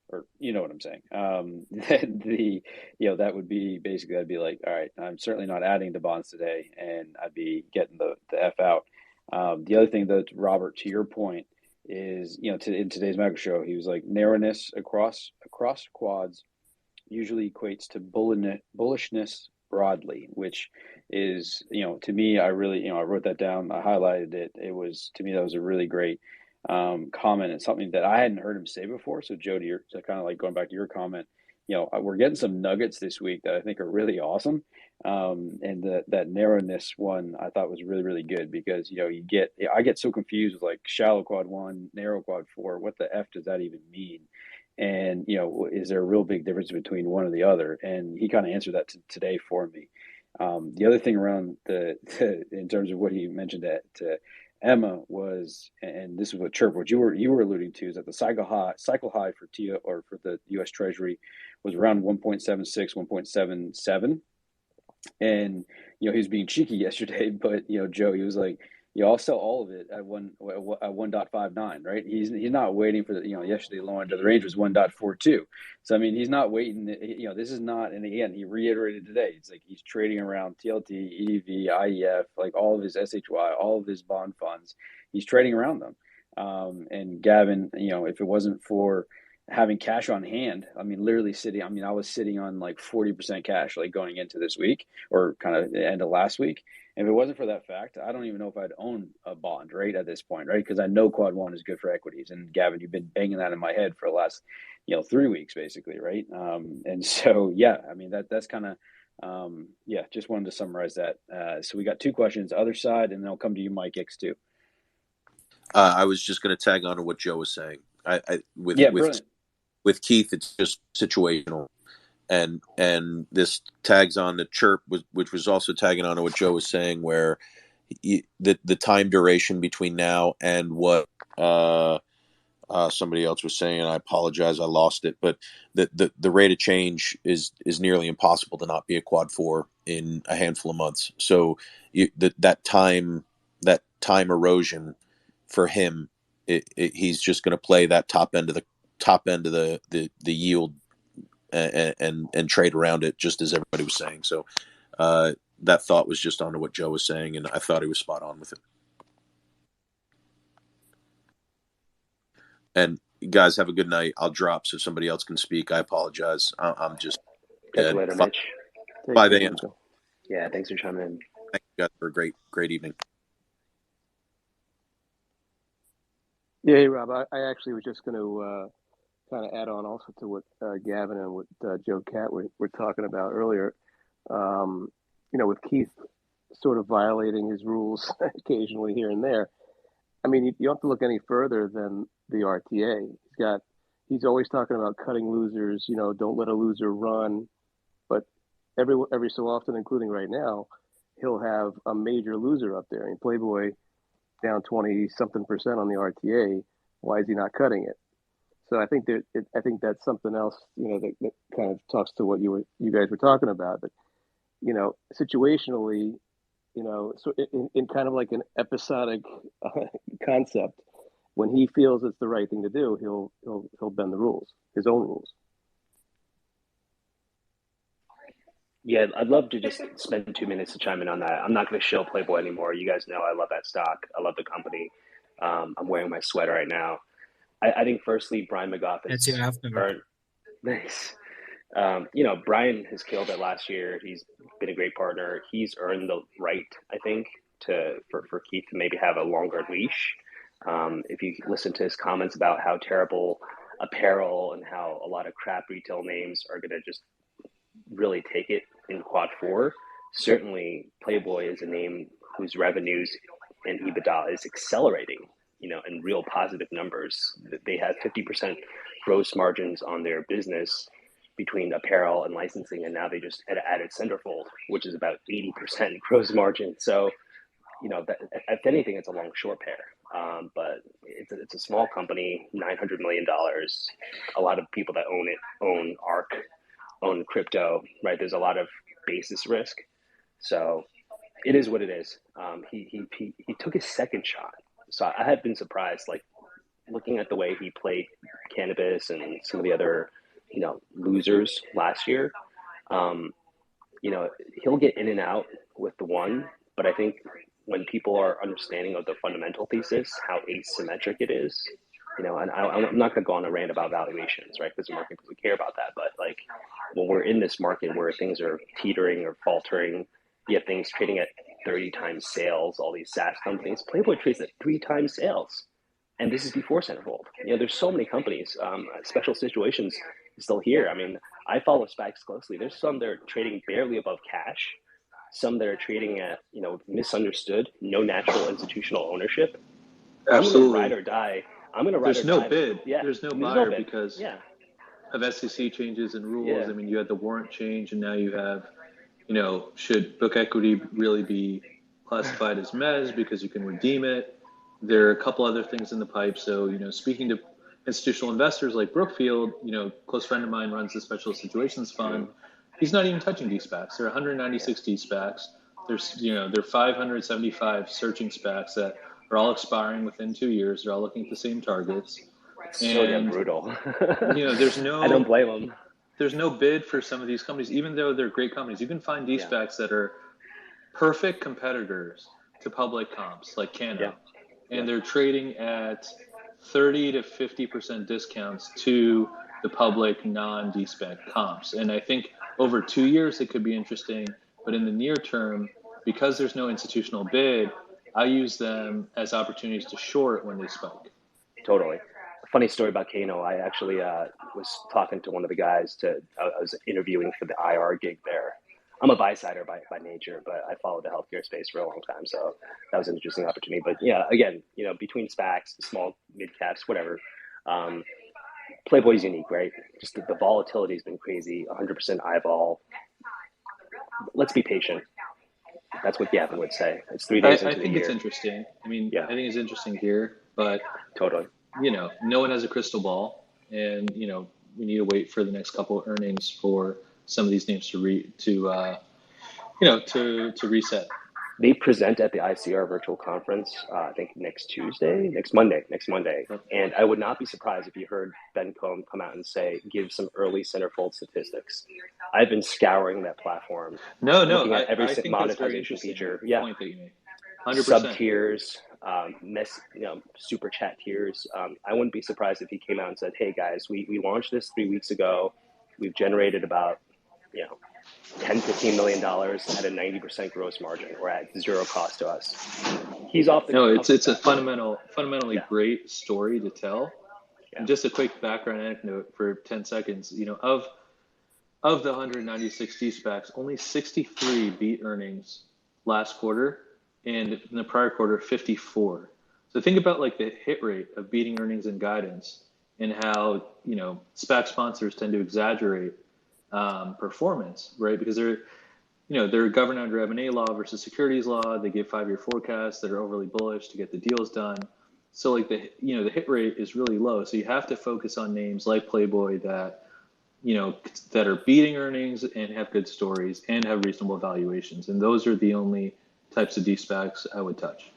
[SPEAKER 2] or you know what I'm saying. Then that would be basically, I'd be like, all right, I'm certainly not adding to bonds today, and I'd be getting the F out. The other thing, though, Robert, to your point, is, in today's macro show, he was like, narrowness across quads usually equates to bullishness broadly, which is, to me, I really, I wrote that down, I highlighted it. It was, to me, that was a really great comment, and something that I hadn't heard him say before. So Joe, to kind of like going back to your comment, we're getting some nuggets this week that I think are really awesome. And that narrowness one I thought was really, really good, because, I get so confused with like shallow quad 1, narrow quad 4. What the F does that even mean? And, is there a real big difference between one or the other? And he kind of answered that today for me. The other thing around in terms of what he mentioned to Emma was, and this is what you were alluding to, is that the cycle high for or for the U.S. Treasury was around 1.76, 1.77. And, he was being cheeky yesterday, but, Joe, he was like, I'll sell all of it at 1.59, right? He's not waiting for yesterday the low end of the range was 1.42. So, I mean, he's not waiting, this is not, and again, he reiterated today, it's like he's trading around TLT, EDV, IEF, like all of his SHY, all of his bond funds, he's trading around them. And Gavin, if it wasn't for having cash on hand, I mean, literally sitting, I was sitting on like 40% cash, like going into this week, or kind of the end of last week. And if it wasn't for that fact, I don't even know if I'd own a bond right at this point, right? Because I know quad 1 is good for equities. And Gavin, you've been banging that in my head for the last, 3 weeks, basically, right? And so, yeah, I mean, that's kind of, just wanted to summarize that. So we got 2 questions, other side, and then I'll come to you, Mike X2.
[SPEAKER 9] I was just going to tag on to what Joe was saying. With Keith, it's just situational. and this tags on the chirp, which was also tagging on to what Joe was saying, where the time duration between now and what somebody else was saying, and I apologize, I lost it, but the rate of change is nearly impossible to not be a quad 4 in a handful of months. So that time erosion for him, he's just going to play that top end of the yield and trade around it, just as everybody was saying. So that thought was just onto what Joe was saying, and I thought he was spot on with it. And guys, have a good night. I'll drop so somebody else can speak. I apologize. I'm just
[SPEAKER 3] Catch you later, Mitch.
[SPEAKER 9] 5 a.m.
[SPEAKER 3] Yeah, thanks for chiming in.
[SPEAKER 9] Thank you guys for a great evening.
[SPEAKER 5] Yeah, hey, Rob, I actually was just going to kind of add on also to what Gavin and what Joe Cat were talking about earlier. With Keith sort of violating his rules occasionally here and there. I mean, you don't have to look any further than the RTA. He's always talking about cutting losers. Don't let a loser run. But every so often, including right now, he'll have a major loser up there. I mean, Playboy down 20-something% on the RTA. Why is he not cutting it? So I think that's something else. That kind of talks to what you guys were talking about. That situationally. So in kind of like an episodic concept, when he feels it's the right thing to do, he'll bend the rules, his own rules.
[SPEAKER 3] Yeah, I'd love to just spend 2 minutes to chime in on that. I'm not going to shill Playboy anymore. You guys know I love that stock. I love the company. I'm wearing my sweater right now. I think firstly, Brian McGough
[SPEAKER 4] That's your afternoon.
[SPEAKER 3] Nice. Brian has killed it last year. He's been a great partner. He's earned the right, I think, for Keith to maybe have a longer leash. If you listen to his comments about how terrible apparel and how a lot of crap retail names are going to just really take it in quad 4, certainly Playboy is a name whose revenues and EBITDA is accelerating, in real positive numbers. They have 50% gross margins on their business between apparel and licensing, and now they just added Centerfold, which is about 80% gross margin. So, if anything, it's a long short pair. But it's a small company, $900 million. A lot of people that own ARK, own crypto, right? There's a lot of basis risk. So it is what it is. He took his second shot. So I have been surprised, like looking at the way he played cannabis and some of the other, losers last year. He'll get in and out with the one, but I think when people are understanding of the fundamental thesis, how asymmetric it is, and I'm not going to go on a rant about valuations, right? Because the market doesn't care about that. But like when we're in this market where things are teetering or faltering, you have things trading at 30 times sales, all these SaaS companies. Playboy trades at 3 times sales. And this is before Centerfold. There's so many companies. Special Situations is still here. I mean, I follow SPACs closely. There's some that are trading barely above cash, some that are trading at, misunderstood, no natural institutional ownership.
[SPEAKER 6] Absolutely.
[SPEAKER 3] I'm going to ride or die.
[SPEAKER 6] There's no bid.
[SPEAKER 3] Yeah.
[SPEAKER 6] There's no buyer because
[SPEAKER 3] yeah.
[SPEAKER 6] of SEC changes and rules.
[SPEAKER 3] Yeah.
[SPEAKER 6] I mean, you had the warrant change, and now you have, should book equity really be classified as mezz because you can redeem it? There are a couple other things in the pipe. So, speaking to institutional investors like Brookfield, close friend of mine runs the Special Situations Fund. He's not even touching de-SPACs. There are 196 de-SPACs. There are 575 searching SPACs that are all expiring within 2 years. They're all looking at the same targets.
[SPEAKER 3] So damn brutal.
[SPEAKER 6] There's no.
[SPEAKER 3] I don't blame them.
[SPEAKER 6] There's no bid for some of these companies, even though they're great companies. You can find de-SPACs that are perfect competitors to public comps like Cano, and they're trading at 30 to 50% discounts to the public non-de-SPAC comps. And I think over 2 years it could be interesting, but in the near term, because there's no institutional bid, I use them as opportunities to short when they spike.
[SPEAKER 3] Totally. A funny story about Kano. I actually was talking to one of the guys. I was interviewing for the IR gig there. I'm a buy-sider by nature, but I followed the healthcare space for a long time, so that was an interesting opportunity. But yeah, again, between SPACs, small, mid caps, whatever, Playboy's unique, right? Just the volatility has been crazy, 100% eyeball. Let's be patient. That's what Gavin would say. It's 3 days
[SPEAKER 6] I
[SPEAKER 3] into the
[SPEAKER 6] think it's
[SPEAKER 3] year.
[SPEAKER 6] interesting. I mean,
[SPEAKER 3] Yeah,
[SPEAKER 6] I think it's interesting here, but
[SPEAKER 3] totally.
[SPEAKER 6] no one has a crystal ball, and we need to wait for the next couple of earnings for some of these names to reset.
[SPEAKER 3] They present at the ICR virtual conference, I think next Monday. And I would not be surprised if you heard Ben Cohen come out and say, give some early centerfold statistics. I've been scouring that platform, looking at every
[SPEAKER 6] I think that's very
[SPEAKER 3] monetization
[SPEAKER 6] interesting.
[SPEAKER 3] feature.
[SPEAKER 6] The
[SPEAKER 3] Yeah,
[SPEAKER 6] point that you made, 100%.
[SPEAKER 3] sub tiers, super chat tiers. I wouldn't be surprised if he came out and said, hey guys, we launched this 3 weeks ago. We've generated about, $10-15 million at a 90% gross margin, or at zero cost to us. He's off the.
[SPEAKER 6] No, it's a fundamentally great story to tell.
[SPEAKER 3] Yeah.
[SPEAKER 6] And just a quick background anecdote for 10 seconds. Of the 196 de-SPACs, only 63 beat earnings last quarter, and in the prior quarter, 54. So think about like the hit rate of beating earnings and guidance, and how SPAC sponsors tend to exaggerate performance, right? Because they're governed under M&A law versus securities law. They give 5-year forecasts that are overly bullish to get the deals done. So like the hit rate is really low. So you have to focus on names like Playboy that are beating earnings and have good stories and have reasonable valuations. And those are the only types of de-SPACs I would touch.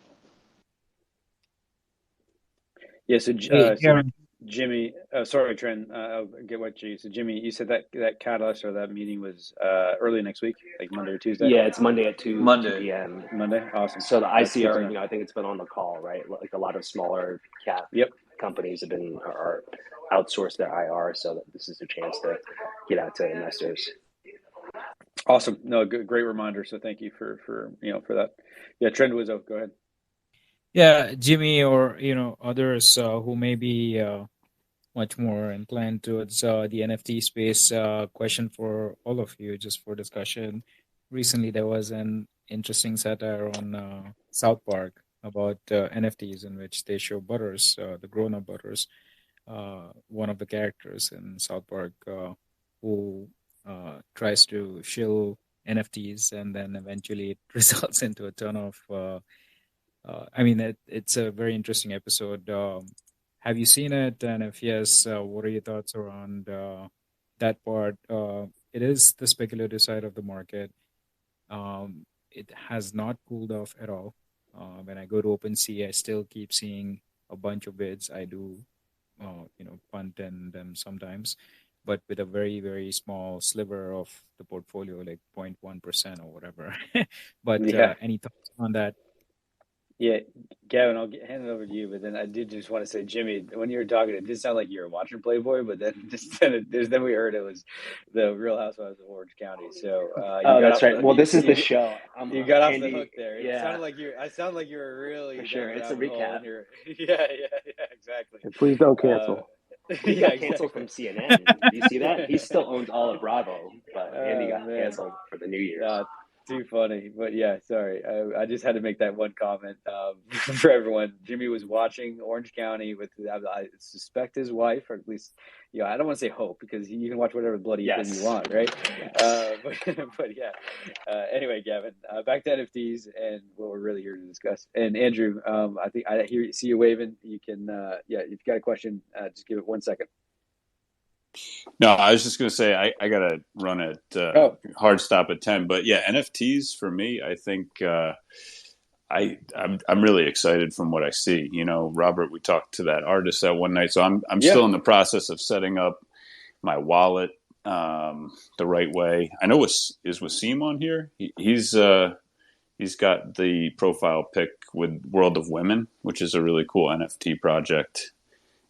[SPEAKER 2] Yeah. So,
[SPEAKER 4] Aaron.
[SPEAKER 2] Jimmy, sorry, Trent, I'll get what you. So Jimmy, you said that catalyst or that meeting was early next week, like Monday or Tuesday?
[SPEAKER 3] Yeah, it's Monday at 2 p.m.
[SPEAKER 2] Monday, awesome.
[SPEAKER 3] So the ICR, I think it's been on the call, right? Like a lot of smaller cap companies are outsourced their IR, so that this is a chance to get out to investors.
[SPEAKER 2] Awesome. No, great reminder. So thank you for that. Yeah, Trent was out. Go ahead.
[SPEAKER 4] Yeah, Jimmy, or others who may be much more inclined towards the NFT space. Question for all of you, just for discussion. Recently, there was an interesting satire on South Park about NFTs, in which they show Butters, the grown-up Butters, one of the characters in South Park, who tries to shill NFTs, and then eventually it results into a ton of. It's a very interesting episode. Have you seen it? And if yes, what are your thoughts around that part? It is the speculative side of the market. It has not cooled off at all. When I go to OpenSea, I still keep seeing a bunch of bids. I do, punt in them sometimes, but with a very, very small sliver of the portfolio, like 0.1% or whatever. But any thoughts on that?
[SPEAKER 2] Yeah, Gavin, I'll hand it over to you. But then I did just want to say, Jimmy, when you were talking, it did sound like you were watching Playboy. But then then we heard it was the Real Housewives of Orange County. So
[SPEAKER 3] that's right. Well, this is the show.
[SPEAKER 2] You got off the hook there.
[SPEAKER 3] Yeah.
[SPEAKER 2] It sounded like I sound like you were really
[SPEAKER 3] for sure. It's a recap.
[SPEAKER 2] Yeah, exactly.
[SPEAKER 5] And please don't cancel.
[SPEAKER 3] He got canceled from CNN. Do you see that? He still owns all of Bravo, but Andy got canceled for the New Year's.
[SPEAKER 2] Too funny, but yeah, sorry. I just had to make that one comment for everyone. Jimmy was watching Orange County with, I suspect, his wife, or at least, I don't want to say hope, because you can watch whatever bloody thing you want, right? But yeah. Anyway, Gavin, back to NFTs and what we're really here to discuss. And Andrew, I think I see you waving. You can, if you got a question, just give it 1 second.
[SPEAKER 8] No, I was just going to say I got to run at hard stop at 10. But yeah, NFTs for me, I think I'm really excited from what I see. Robert, we talked to that artist that one night, so I'm still in the process of setting up my wallet the right way. I know is Wasim on here? He's got the profile pic with World of Women, which is a really cool NFT project.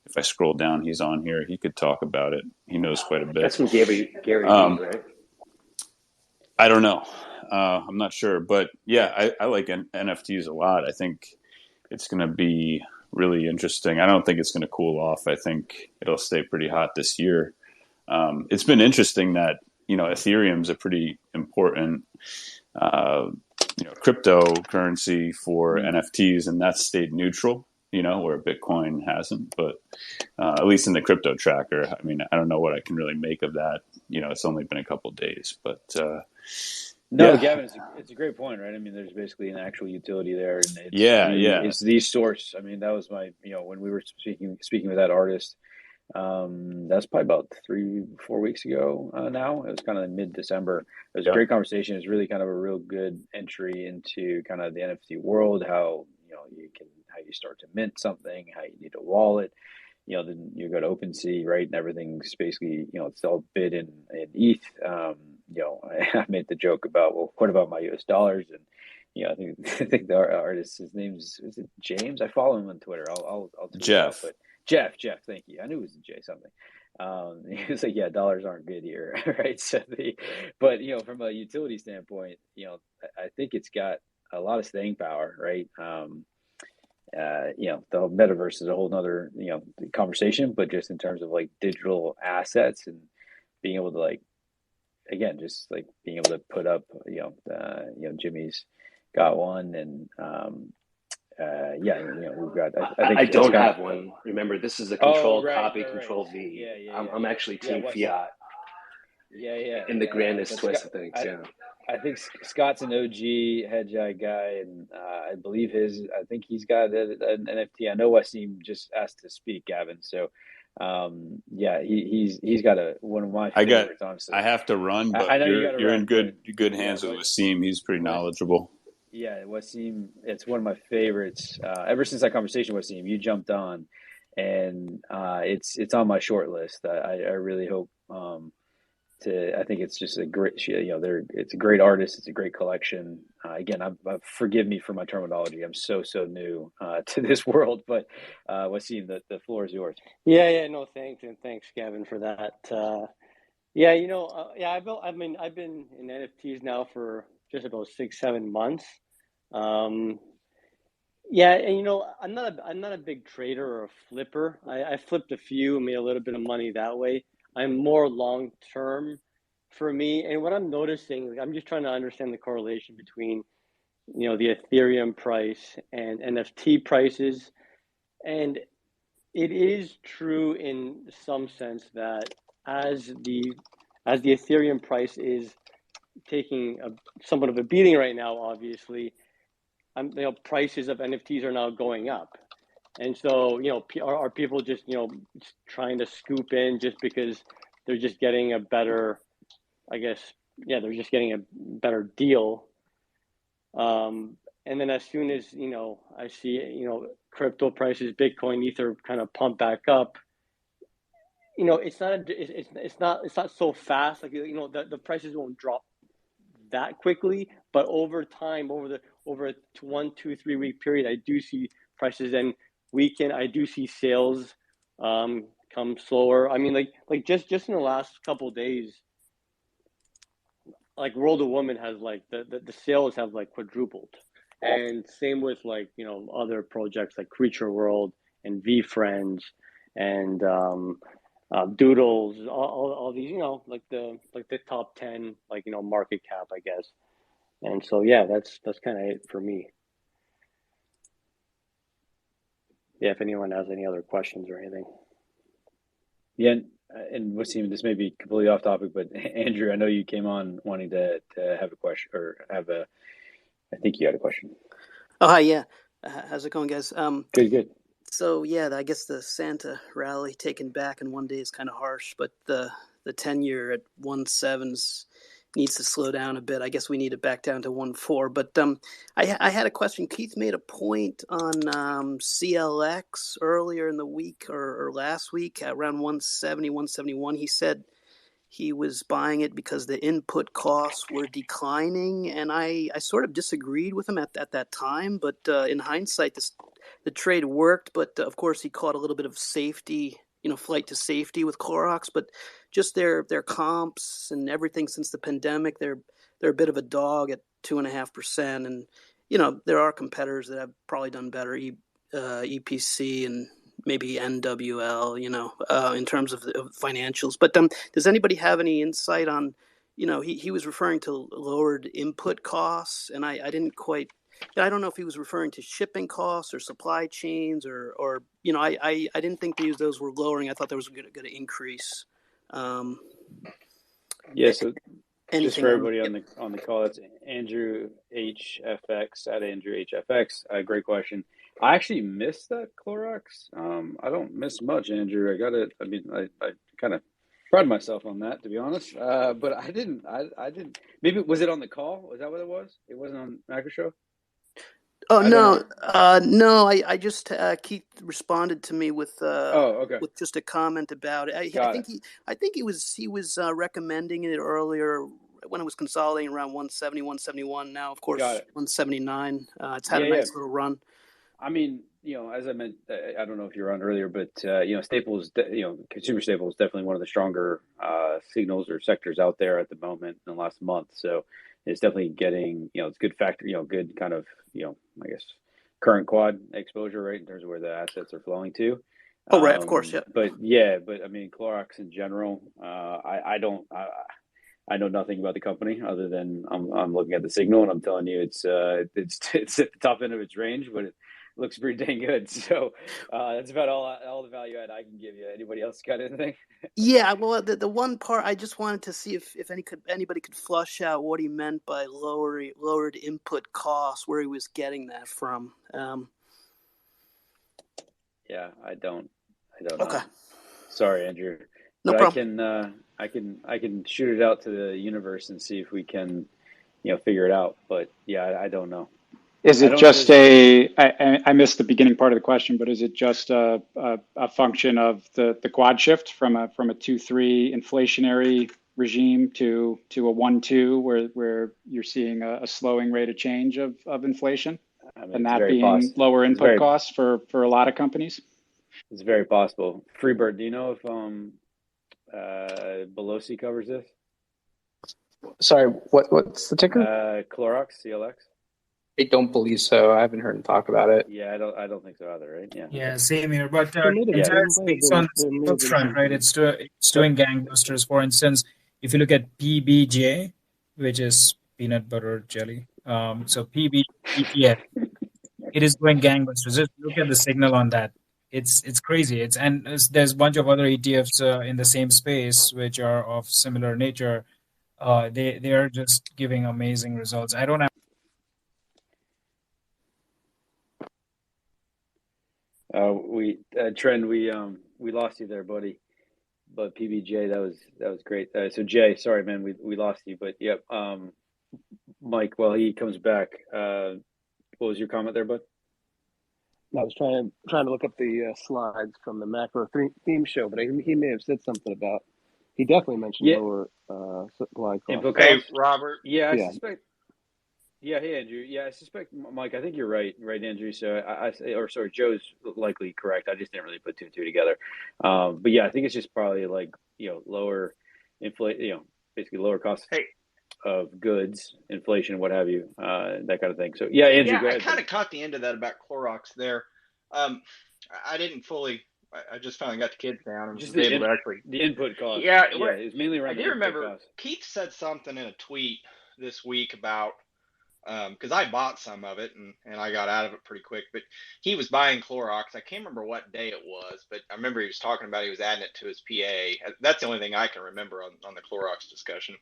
[SPEAKER 8] If I scroll down, he's on here. He could talk about it. He knows quite a bit.
[SPEAKER 3] That's from Gary Vee, right?
[SPEAKER 8] I don't know. I'm not sure. But yeah, I like NFTs a lot. I think it's going to be really interesting. I don't think it's going to cool off. I think it'll stay pretty hot this year. It's been interesting that, Ethereum's a pretty important, cryptocurrency for NFTs, and that's stayed neutral. where Bitcoin hasn't. But at least in the crypto tracker, I mean, I don't know what I can really make of that. It's only been a couple of days, but
[SPEAKER 2] No,
[SPEAKER 8] yeah,
[SPEAKER 2] Gavin, it's a great point, right? I mean, there's basically an actual utility there, and
[SPEAKER 8] yeah.
[SPEAKER 2] it's the source. I mean, that was my, when we were speaking with that artist, that's probably about 3-4 weeks ago now. It was kind of mid-December. It was a great conversation. It's really kind of a real good entry into kind of the NFT world, how you start to mint something, how you need a wallet. Then you go to OpenSea, right? And everything's basically, it's all bid in ETH. I made the joke about, well, what about my US dollars? And, I think the artist, his name's, is it James? I follow him on Twitter. I'll tweet it out,
[SPEAKER 8] Jeff.
[SPEAKER 2] but Jeff, thank you. I knew it was a J something. He was like, yeah, dollars aren't good here, right? But from a utility standpoint, I think it's got a lot of staying power, right? The whole metaverse is a whole nother, conversation, but just in terms of like digital assets and being able to again, just like being able to put up, Jimmy's got one, and we've got. I think
[SPEAKER 3] I don't have one. Remember, this is a control copy,
[SPEAKER 2] right.
[SPEAKER 3] control V.
[SPEAKER 2] Yeah.
[SPEAKER 3] I'm actually team fiat.
[SPEAKER 2] Yeah.
[SPEAKER 3] In the grandest twist of things,
[SPEAKER 2] I think Scott's an OG Hedgeye guy, and I believe I think he's got an NFT. I know Wasim just asked to speak, Gavin. So, he's got one of my favorites. Honestly,
[SPEAKER 8] I have to run, but
[SPEAKER 2] I know
[SPEAKER 8] you're in good hands with Wasim. He's pretty knowledgeable.
[SPEAKER 2] Yeah, Wasim, it's one of my favorites. Ever since that conversation with Wasim, you jumped on, and it's on my short list. I really hope. I think it's just a great, it's a great artist. It's a great collection. Again, forgive me for my terminology. I'm so new to this world, but Wasim, the floor is yours.
[SPEAKER 5] Yeah. No, thanks, and thanks, Gavin, for that. I've been in NFTs now for just about 6-7 months. And I'm not a big trader or a flipper. I flipped a few and made a little bit of money that way. I'm more long term for me. And what I'm noticing, I'm just trying to understand the correlation between, the Ethereum price and NFT prices. And it is true in some sense that as the Ethereum price is taking somewhat of a beating right now, obviously, prices of NFTs are now going up. And so, are people just, trying to scoop in just because they're just getting a better, they're just getting a better deal. And then as soon as, I see, crypto prices, Bitcoin, Ether kind of pump back up, it's not so fast. The prices won't drop that quickly, but over time, over a 1, 2, 3 week period, I do see prices then weaken. I do see sales come slower. I mean, like just in the last couple of days, like World of Woman has the sales have quadrupled, and same with other projects like Creature World and VFriends and Doodles, all these, the top 10 market cap, I guess. And so that's kind of it for me. Yeah, if anyone has any other questions or anything.
[SPEAKER 2] Yeah, and Wasim, this may be completely off topic, but Andrew, I know you came on wanting to have a question or I think you had a question.
[SPEAKER 13] Oh, hi, yeah. How's it going, guys?
[SPEAKER 2] Good.
[SPEAKER 13] So, yeah, I guess the Santa rally taken back in one day is kind of harsh, but the 10-year at 1.7s needs to slow down a bit. I guess we need it back down to 1.4. But I had a question. Keith made a point on CLX earlier in the week or last week around 170, 171. He said he was buying it because the input costs were declining, and I sort of disagreed with him at that time. But in hindsight, the trade worked. But of course, he caught a little bit of safety, flight to safety with Clorox. But just their comps and everything since the pandemic, they're a bit of a dog at 2.5%. And there are competitors that have probably done better, EPC and maybe NWL, in terms of the financials. But does anybody have any insight on, he was referring to lowered input costs, and I didn't quite I don't know if he was referring to shipping costs or supply chains or I didn't think those were lowering. I thought there was going to increase.
[SPEAKER 2] Yeah, so just for everybody
[SPEAKER 13] Yep.
[SPEAKER 2] on the call, that's Andrew HFX at Andrew HFX. Great question. I actually missed that Clorox. I don't miss much, Andrew. I kind of pride myself on that, to be honest. But I didn't. Maybe was it on the call? Was that what it was? It wasn't on Macro Show.
[SPEAKER 13] Oh no, no! I just Keith responded to me with
[SPEAKER 2] okay.
[SPEAKER 13] with just a comment about it. I think he was recommending it earlier when it was consolidating around 170, 171. Now, of course, 179. It's had a nice little run.
[SPEAKER 2] I mean, as I meant, I don't know if you were on earlier, but Staples, consumer staples is definitely one of the stronger signals or sectors out there at the moment in the last month. So it's definitely getting, it's good factor, good kind of, I guess, current quad exposure, right, in terms of where the assets are flowing to.
[SPEAKER 13] Oh, right, of course, yeah.
[SPEAKER 2] But I mean, Clorox in general, I know nothing about the company other than I'm looking at the signal and I'm telling you it's at the top end of its range, but it looks pretty dang good. So that's about all the value add I can give you. Anybody else got anything?
[SPEAKER 13] Yeah, well, the one part I just wanted to see if anybody could flush out what he meant by lowered input costs, where he was getting that from.
[SPEAKER 2] Yeah, I don't
[SPEAKER 13] Okay.
[SPEAKER 2] know. Sorry, Andrew.
[SPEAKER 13] No
[SPEAKER 2] but
[SPEAKER 13] problem.
[SPEAKER 2] I can shoot it out to the universe and see if we can, figure it out. But yeah, I don't know.
[SPEAKER 11] Is it just I missed the beginning part of the question, but is it just a function of the quad shift from a 2-3 inflationary regime to a 1-2 where you're seeing a slowing rate of change of inflation, and that being lower input costs for a lot of companies?
[SPEAKER 2] It's very possible. Freebird, do you know if Belosi covers this?
[SPEAKER 1] Sorry, what's the ticker?
[SPEAKER 2] Clorox, CLX.
[SPEAKER 1] I don't believe so. I haven't heard him talk about it.
[SPEAKER 2] Yeah, I don't think so either, right? Yeah.
[SPEAKER 4] Yeah, same here. But it's on the staples front, right? It's doing gangbusters. For instance, if you look at PBJ, which is peanut butter jelly, so PB ETF, it is doing gangbusters. Just look at the signal on that. It's crazy. There's a bunch of other ETFs in the same space which are of similar nature. They are just giving amazing results. I don't have.
[SPEAKER 2] Trend, we lost you there, buddy. But PBJ, that was great. So Jay, sorry, man, we lost you. But yep, Mike, while he comes back, what was your comment there, bud?
[SPEAKER 5] I was trying to look up the slides from the macro theme show, but he may have said something about. He definitely mentioned lower supply costs.
[SPEAKER 14] Hey, Robert.
[SPEAKER 2] Yeah, I suspect. Yeah, hey Andrew. Yeah, I suspect, Mike. I think you're right, Andrew. So Joe's likely correct. I just didn't really put two and two together. But yeah, I think it's just probably like lower basically lower cost of goods, inflation, what have you, that kind of thing. So yeah, Andrew, go ahead.
[SPEAKER 14] I kind of caught the end of that about Clorox there. I didn't fully. I just finally got the kids down and
[SPEAKER 2] just
[SPEAKER 14] was able to actually
[SPEAKER 2] the input cost.
[SPEAKER 14] Yeah,
[SPEAKER 2] it's mainly around.
[SPEAKER 14] I do remember cost. Keith said something in a tweet this week about. Because I bought some of it and I got out of it pretty quick, but he was buying Clorox. I can't remember what day it was, but I remember he was talking about he was adding it to his PA. That's the only thing I can remember on the Clorox discussion.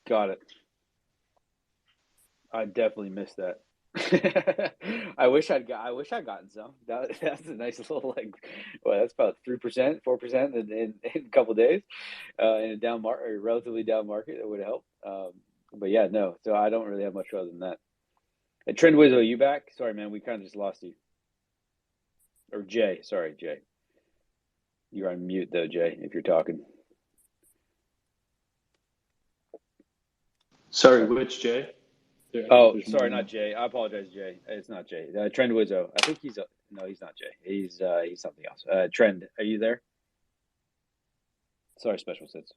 [SPEAKER 2] Got it. I definitely missed that. I wish I'd gotten some. That's a nice little that's about 3%, 4% in a couple of days in a relatively down market. That would help. But yeah, no. So I don't really have much other than that. And Trend Wiz, are you back? Sorry, man, we kind of just lost you. Or Jay, sorry, Jay. You're on mute though, Jay, if you're talking.
[SPEAKER 6] Sorry, which Jay?
[SPEAKER 2] Sorry, not Jay. I apologize, Jay. It's not Jay. Trend Wizzo. I think he's not Jay. He's something else. Trend, are you there? Sorry, special sits.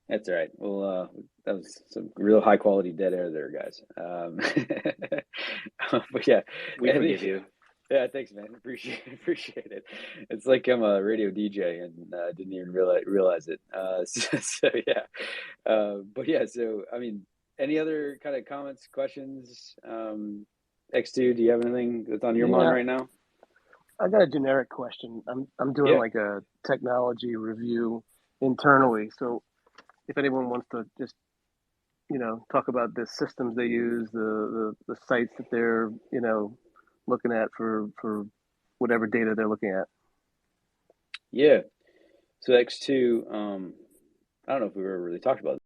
[SPEAKER 2] That's all right. Well, that was some real high quality dead air there, guys. But yeah,
[SPEAKER 3] we forgive you.
[SPEAKER 2] Yeah, thanks, man. Appreciate it. It's like I'm a radio DJ and didn't even realize it. So yeah, but yeah. So I mean, any other kind of comments, questions? X2, do you have anything that's on your mind
[SPEAKER 5] Yeah,
[SPEAKER 2] right now?
[SPEAKER 5] I got a generic question. I'm doing
[SPEAKER 2] Yeah,
[SPEAKER 5] like a technology review internally. So if anyone wants to just, talk about the systems they use, the sites that they're, looking at for whatever data they're looking at.
[SPEAKER 2] yeah. So X2, I don't know if we ever really talked about